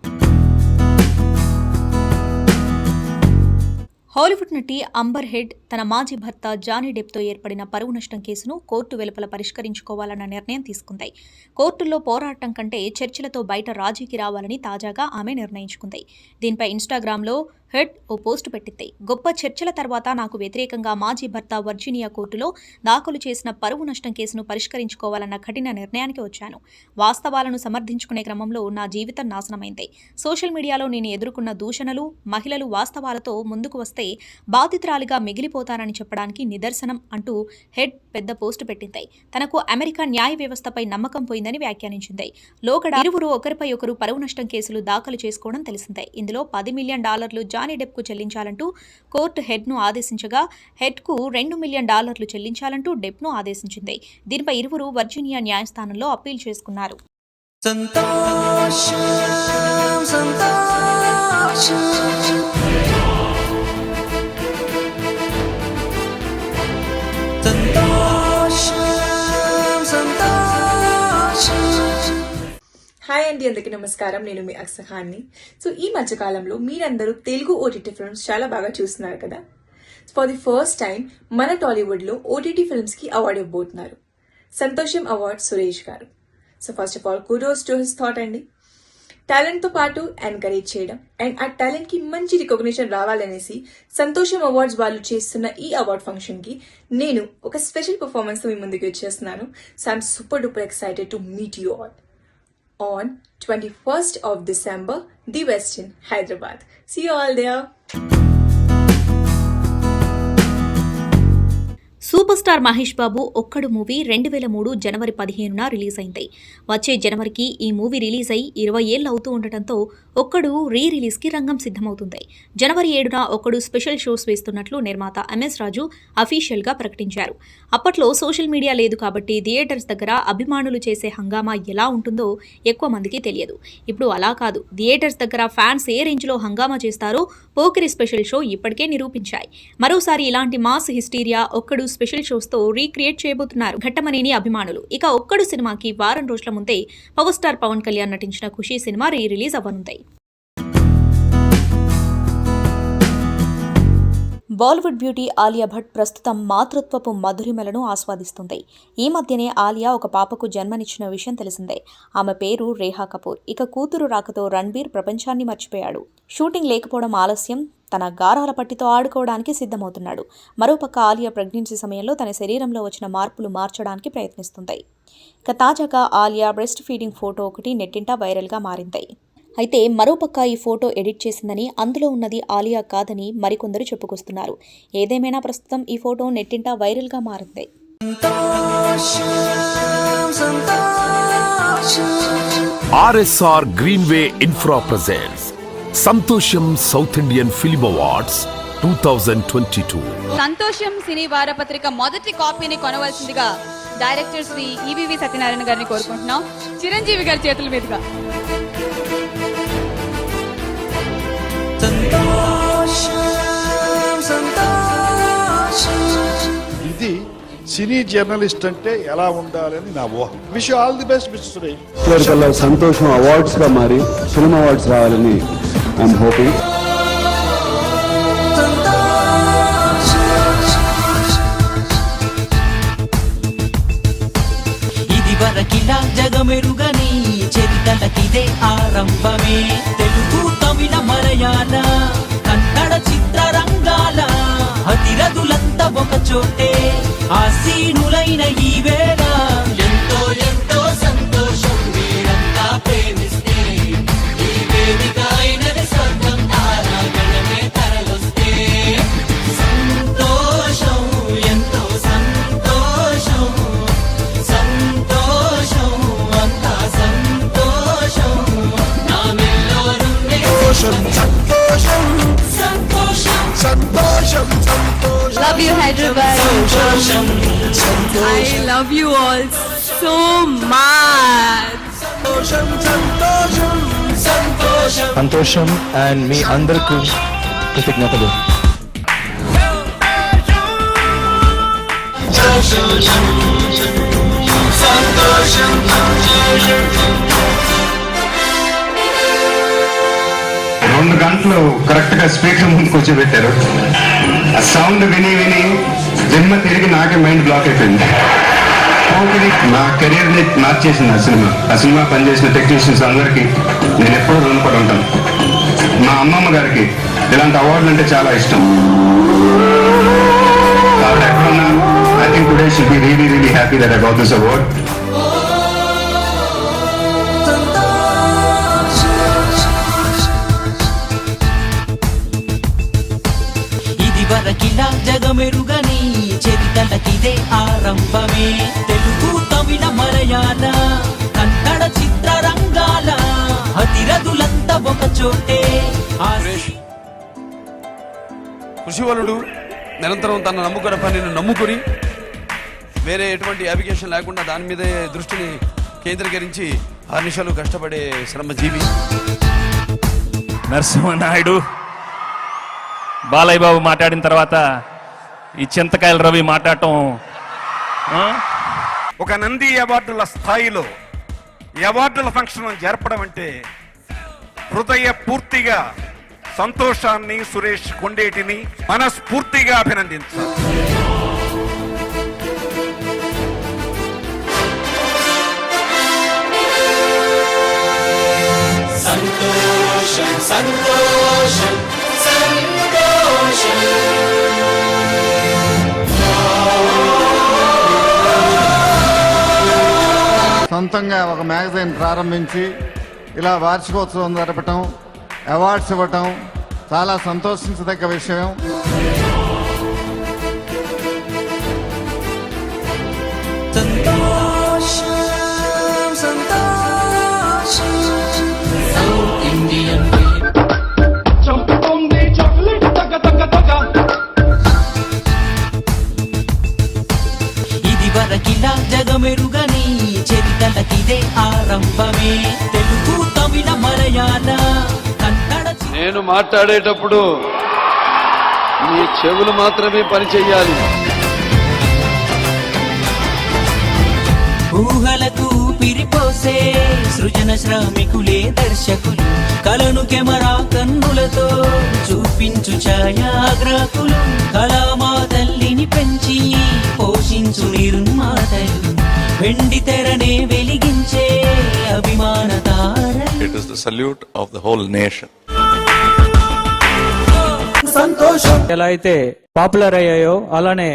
హాలీవుడ్ నటి అంబర్ హెడ్ తన మాజీ భర్త జానీ డెప్తో ఏర్పడిన పరువు నష్టం కేసును కోర్టు వెలుపల పరిష్కరించుకోవాలన్న నిర్ణయం తీసుకుంది. కోర్టుల్లో పోరాటం కంటే చర్చలతో బయట రాజీకి రావాలని తాజాగా ఆమె నిర్ణయించుకుంది. దీనిపై ఇన్స్టాగ్రామ్లో హెడ్ ఓ పోస్టు పెట్టింది. గొప్ప చర్చల తర్వాత నాకు వ్యతిరేకంగా మాజీ భర్త వర్జీనియా కోర్టులో దాఖలు చేసిన పరువు నష్టం కేసును పరిష్కరించుకోవాలన్న కఠిన నిర్ణయానికి వచ్చాను. వాస్తవాలను సమర్థించుకునే క్రమంలో నా జీవితం నాశనమైంది. సోషల్ మీడియాలో నేను ఎదుర్కొన్న దూషణలు, మహిళలు వాస్తవాలతో ముందుకు వస్తే బాధితురాలిగా మిగిలిపోతానని చెప్పడానికి నిదర్శనం అంటూ హెడ్ పెద్ద పోస్టు పెట్టింది. తనకు అమెరికా న్యాయ వ్యవస్థపై నమ్మకం పోయిందని వ్యాఖ్యానించింది. లోగడ ఇరువురు ఒకరిపై ఒకరు పరువు నష్టం కేసులు దాఖలు చేసుకోవడం తెలిసిందే. ఇందులో $10 మిలియన్ జానీ డెప్కు చెల్లించాలంటూ కోర్టు హెడ్ను ఆదేశించగా హెడ్కు $2 మిలియన్ చెల్లించాలంటూ డెప్ను ఆదేశించింది. దీనిపై ఇరువురు వర్జీనియా న్యాయస్థానంలో అప్పీల్ చేసుకున్నారు. హాయ్ అండి, అందరికీ నమస్కారం. నేను మీ అక్సఖాన్ని. సో ఈ మధ్యకాలంలో మీరందరూ తెలుగు ఓటీటీ ఫిల్మ్స్ చాలా బాగా చూస్తున్నారు కదా. ఫర్ ది ఫస్ట్ టైం మన టాలీవుడ్లో ఓటీటీ ఫిల్మ్స్కి అవార్డు ఇవ్వబోతున్నారు. సంతోషం అవార్డ్ సురేష్ గారు. So first of all kudos to his thought అండి. టాలెంట్తో పాటు ఎంకరేజ్ చేయడం అండ్ ఆ టాలెంట్కి మంచి రికగ్నిషన్ రావాలనేసి సంతోషం అవార్డ్స్ వాళ్ళు చేస్తున్న ఈ అవార్డ్ ఫంక్షన్కి నేను ఒక స్పెషల్ పర్ఫార్మెన్స్తో మీ ముందుకు వచ్చేస్తున్నాను. So I'm super duper excited to meet you all on 21st of December, The Westin, Hyderabad. See you all there. Super star Mahesh Babu Okkadu movie 2003 January 15న release అయింది. వచ్చే జనవరికి ఈ మూవీ రిలీజ్ అయి 20 ఏళ్ళు అవుతూ ఉండటంతో ఒక్కడు రిలీజ్కి రంగం సిద్ధమవుతుంది. జనవరి 7న ఒక్కడు స్పెషల్ షోస్ వేస్తున్నట్లు నిర్మాత ఎంఎస్ రాజు అఫీషియల్గా ప్రకటించారు. అప్పట్లో సోషల్ మీడియా లేదు కాబట్టి థియేటర్స్ దగ్గర అభిమానులు చేసే హంగామా ఎలా ఉంటుందో ఎక్కువ మందికి తెలియదు. ఇప్పుడు అలా కాదు. థియేటర్స్ దగ్గర ఫ్యాన్స్ ఏ రేంజ్లో హంగామా చేస్తారో పోకిరి స్పెషల్ షో ఇప్పటికే నిరూపించాయి. మరోసారి ఇలాంటి మాస్ హిస్టీరియా ఒక్కడు స్పెషల్ షోస్ తో రీక్రియేట్ చేయబోతున్నారు ఘట్టమనేని అభిమానులు. ఇక ఒక్కడు సినిమాకి వారం రోజుల ముందే పవర్ స్టార్ పవన్ కళ్యాణ్ నటించిన ఖుషీ సినిమా రిలీజ్ అవ్వనుంది. బాలీవుడ్ బ్యూటీ ఆలియా భట్ ప్రస్తుతం మాతృత్వపు మధురిమలను ఆస్వాదిస్తుంది. ఈ మధ్యనే ఆలియా ఒక పాపకు జన్మనిచ్చిన విషయం తెలిసిందే. ఆమె పేరు రేహా కపూర్. ఇక కూతురు రాకతో రణ్బీర్ ప్రపంచాన్ని మర్చిపోయాడు. షూటింగ్ లేకపోవడం ఆలస్యం, తన గారాల పట్టితో ఆడుకోవడానికి సిద్ధమవుతున్నాడు. మరోపక్క ఆలియా ప్రెగ్నెన్సీ సమయంలో తన శరీరంలో వచ్చిన మార్పులు మార్చడానికి ప్రయత్నిస్తుంది. ఇక తాజాగా ఆలియా బ్రెస్ట్ ఫీడింగ్ ఫోటో ఒకటి నెట్టింట వైరల్గా మారింది. అయితే మరోపక్క ఈ ఫోటో ఎడిట్ చేసిందని, అందులో ఉన్నది ఆలియా కాదని మరికొందరు చెప్పుకొస్తున్నారు. ఏదేమైనా ప్రస్తుతం ఈ ఫోటో నెట్టింట వైరల్గా మారింది. ఆర్ఎస్ఆర్ గ్రీన్వే ఇన్ఫ్రా ప్రెజెంట్స్ సంతోషం సౌత్ ఇండియన్ ఫిల్మ్ అవార్డ్స్ 2022. సంతోషం సినీ వారపత్రిక మొదటి కాపీని కొనవలసిందిగా డైరెక్టర్ శ్రీ ఈవీవి సత్యనారాయణ గారిని కోరుకుంటున్నాం. చిరంజీవి గారి చేతుల మీదుగా. ఇది సినీ జర్నలిస్ట్ అంటే ఎలా ఉండాలని నా ఊహ. Wish you all the best mister Suresh. కల్లా సంతోషం అవార్డ్స్ గా మారి ఫిల్మ్ అవార్డ్స్ రావాలని ఐఎమ్ హోపింగ్. ఇది వరకిలా జగమెరుగని చరితలకిదే ఆరంభమే. తెలుగు, తమిళ, మలయాళ, కన్నడ చిత్రరంగాల అతిరథులంతా ఒక చోటే ఆసీనులైన ఈ వేళ ఎంతో ఎంతో సంతోషం. వీరంతా ప్రేమిస్తే ఈ వేదిక అయినది స్వర్గం. తారాగణమే తరలొస్తే సంతోషం, ఎంతో సంతోషం. సంతోషం, అంతా సంతోషం. నా మెల్లోనుండే సంతోషం, సంతోషం, సంతోషం, సంతోషం. Love you, Hyderabad. సంతోషం, I love you all so much. సంతోషం, సంతోషం, సంతోషం. సంతోషం అండ్ మీ అందరికీ కృతజ్ఞతలు. సంతోషం, సంతోషం. 2 గంటలు కరెక్ట్ గా స్పీకర్ ముందు కూర్చోబెట్టారు. ఆ సౌండ్ విని విని జన్మ తిరిగి నాకే మైండ్ బ్లాక్ అయిపోయింది. నా కెరీర్ ని మార్చేసింది ఆ సినిమా పనిచేసిన టెక్నీషియన్స్ అందరికీ నేను ఎప్పుడూ రుణపడి ఉంటాను. మా అమ్మమ్మ గారికి ఇలాంటి అవార్డులు అంటే చాలా ఇష్టం. కాబట్టి ఎక్కడున్నా I think today should be really really happy that I got this award. వరకిలా జగమెరుగని చరితలకిదే ఆరంభమే. తెలుగు తమిళ మలయాళ కన్నడ చిత్రరంగాల అతిరథులంతా ఒక చోటే. కృషివలుడు నిరంతరం తన నమ్ముకున్న పనిని నమ్ముకుని వేరే ఎటువంటి అప్లికేషన్ లేకుండా దాని మీదే దృష్టిని కేంద్రీకరించి 6 నిమిషాలు కష్టపడే శ్రమజీవి. నరసింహనాయుడు బాలయ్య బాబు మాట్లాడిన తర్వాత ఈ చింతకాయల రవి మాట్లాడటం ఒక నంది అవార్డుల స్థాయిలో ఈ అవార్డుల ఫంక్షన్ జరపడం అంటే హృదయ పూర్తిగా సంతోషాన్ని సురేష్ కొండేటిని మనస్ఫూర్తిగా అభినందించాలి. సంతోషం సంతోషం సంతోషం. సొంతంగా ఒక మ్యాగజైన్ ప్రారంభించి ఇలా వార్షికోత్సవం జరపటం, అవార్డ్స్ ఇవ్వటం చాలా సంతోషించదగ్గ విషయం. ఇది వరకిలా జగమెరుగని చరితలకిదే ఆరంభమే. తెలుగు తమిళ మలయాళ కన్నడ. నేను మాట్లాడేటప్పుడు మీ చెవులు మాత్రమే పని చెయ్యాలి. ఊహలకు పిరిపోసే సృజన శ్రామికులే దర్శకులు. కలను కెమెరా కన్నులతో చూపించు ఛాయాగ్రాహకులు. కళామా తల్లిని పెంచి పోషించు నిర్మాతలు. వెండి తెరనే వెలిగించే అభిమాన తారలు. It is the salute of the whole nation. ఎలా అయితే పాపులర్ అయ్యాయో అలానే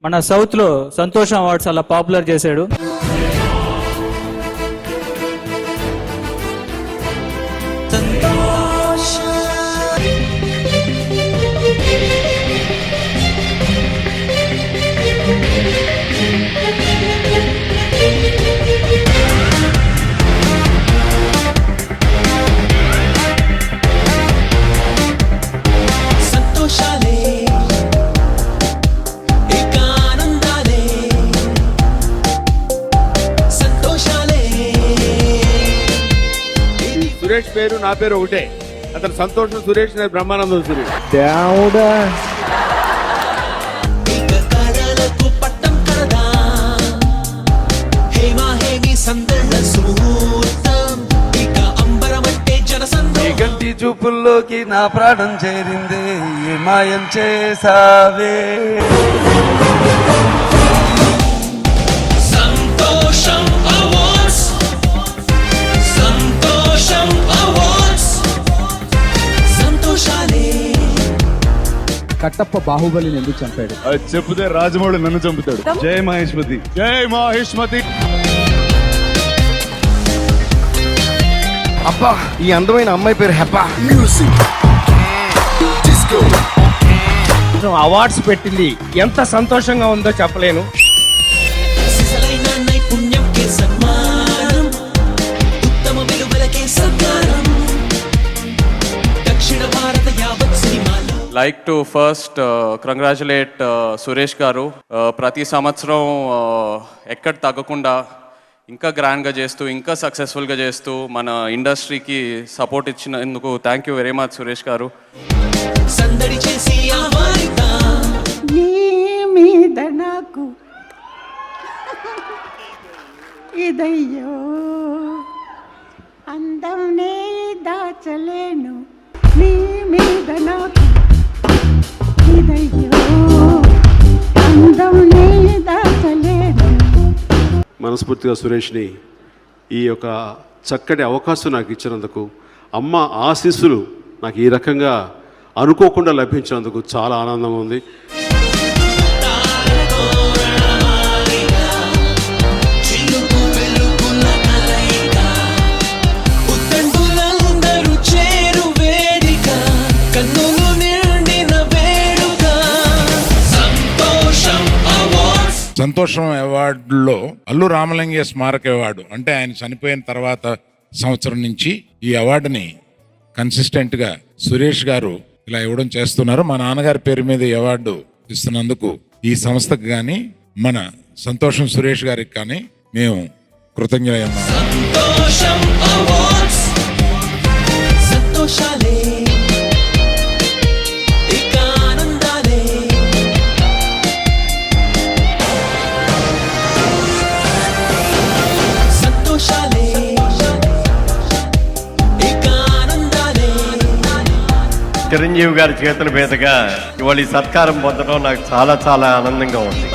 మన సౌత్ లో సంతోషం అవార్డ్స్ అలా పాపులర్ చేశాడు. సంతోషాలే ఇక ఆనందాలే. సంతోషాలే. సురేష్ పేరు నా పేరు ఒకటే. అతను సంతోషం సురేష్, నేను బ్రహ్మానందం సురేష్. దేవుడా కళలకు పట్టం కడదా. హేమా హేమి సందళ్ళ సుముహూర్తం. ఇక అంబరమట్టే జనసంద్రం. ఈ కంటి చూపుల్లోకి నా ప్రాణం చేరిందే, ఏ మాయం చేసావే. సంతోషం అవార్డ్స్. సంతోషం అవార్డ్స్. సంతోషాలే. కట్టప్ప బాహుబలిని ఎందుకు చంపాడు? అది చెప్పుదే రాజమౌళి నన్ను చంపుతాడు. జై మహేష్మతి, జై మహేష్మతి. అబ్బా, ఈ అందమైన అమ్మాయి పేరు హెబ్బా. అవార్డ్స్ పెట్టింది ఎంత సంతోషంగా ఉందో చెప్పలేను. సిసలైన నైపుణ్యంకే సన్మానం. ఉత్తమ విలువలకే సత్కారం. దక్షిణ భారత యావత్ సినిమాలో. Like to first congratulate Suresh గారు. ప్రతి సంవత్సరం ఎక్కడ తగ్గకుండా ఇంకా గ్రాండ్గా చేస్తూ ఇంకా సక్సెస్ఫుల్గా చేస్తూ మన ఇండస్ట్రీకి సపోర్ట్ ఇచ్చినందుకు thank you very much Suresh గారు. సందడి చేసి ఆహ్వానిత. నీ మీద నాకు ఇదయ్యో అందం నే దాచలేను. నీ మీద నాకు ఇదయ్యో అందం నే దాచలేను. మనస్ఫూర్తిగా సురేష్ని ఈ యొక్క చక్కటి అవకాశం నాకు ఇచ్చినందుకు, అమ్మ ఆశీస్సులు నాకు ఈ రకంగా అనుకోకుండా లభించినందుకు చాలా ఆనందంగా ఉంది. సంతోషం అవార్డులో అల్లు రామలింగయ్య స్మారక అవార్డు అంటే ఆయన చనిపోయిన తర్వాత సంవత్సరం నుంచి ఈ అవార్డుని కన్సిస్టెంట్ గా సురేష్ గారు ఇలా ఇవ్వడం చేస్తున్నారు. మా నాన్నగారి పేరు మీద ఈ అవార్డు ఇస్తున్నందుకు ఈ సంస్థకు కానీ మన సంతోషం సురేష్ గారికి కానీ మేము కృతజ్ఞులై చిరంజీవి గారి చేతుల మీదుగా ఇవాళ ఈ సత్కారం పొందడం నాకు చాలా చాలా ఆనందంగా ఉంది.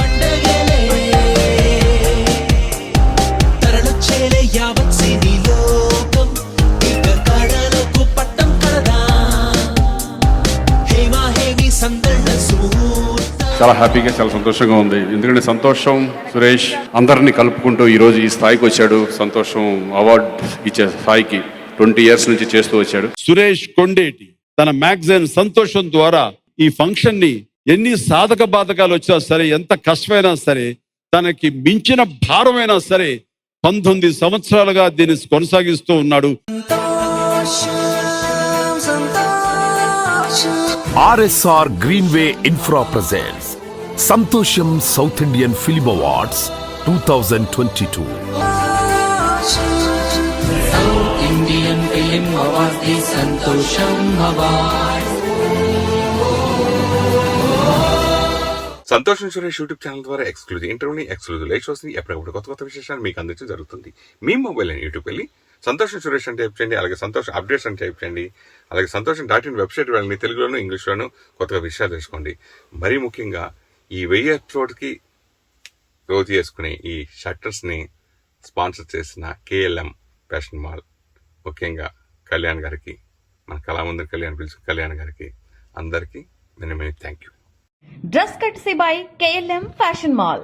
చాలా హ్యాపీగా చాలా సంతోషంగా ఉంది. ఎందుకంటే సంతోషం సురేష్ అందరినీ కలుపుకుంటూ ఈరోజు ఈ స్థాయికి వచ్చాడు. సంతోషం అవార్డు ఇచ్చే స్థాయికి 20 years నుంచి చేస్తూ వచ్చాడు. సురేష్ కొండేటి తన మ్యాగజైన్ సంతోషం ద్వారా ఈ ఫంక్షన్ ని ఎన్ని సాధక బాధకాలు వచ్చినా సరే, ఎంత కష్టమైనా సరే, తనకి మించిన భారమైనా సరే 19 సంవత్సరాలుగా దీన్ని కొనసాగిస్తూ ఉన్నాడు. RSR Greenway Infra presents Santosham South Indian Film Awards 2022. South Indian Film Awards, the Santosham Awards. సంతోషం సురేష్ యూట్యూబ్ ఛానల్ ద్వారా ఎక్స్క్లూజివ్ ఇంటర్వ్యూని, ఎక్స్క్లూజివ్ లైవ్ షోస్ని, ఎప్పటికప్పుడు కొత్త కొత్త విశేషాలు మీకు అందించడం జరుగుతుంది. మీ మొబైల్ అని యూట్యూబ్ వెళ్ళి సంతోషం సురేష్ అని టైప్ చేయండి, అలాగే సంతోషం అప్డేట్స్ అని టైప్ చేయండి, అలాగే సంతోషం.in వెబ్సైట్ వెళ్ళండి. తెలుగులోను ఇంగ్లీష్లోను కొత్తగా విషయాలు తెలుసుకోండి. మరీ ముఖ్యంగా ఈ 1000 ఎపిసోడ్కి రోజు చేసుకునే ఈ షట్టర్స్ని స్పాన్సర్ చేసిన KLM ఫ్యాషన్ మాల్, ముఖ్యంగా కళ్యాణ్ గారికి, మన కళామందిర్ కళ్యాణ్ పిలుచు కళ్యాణ్ గారికి అందరికీ many thank you. Dress కట్సీ by KLM fashion mall.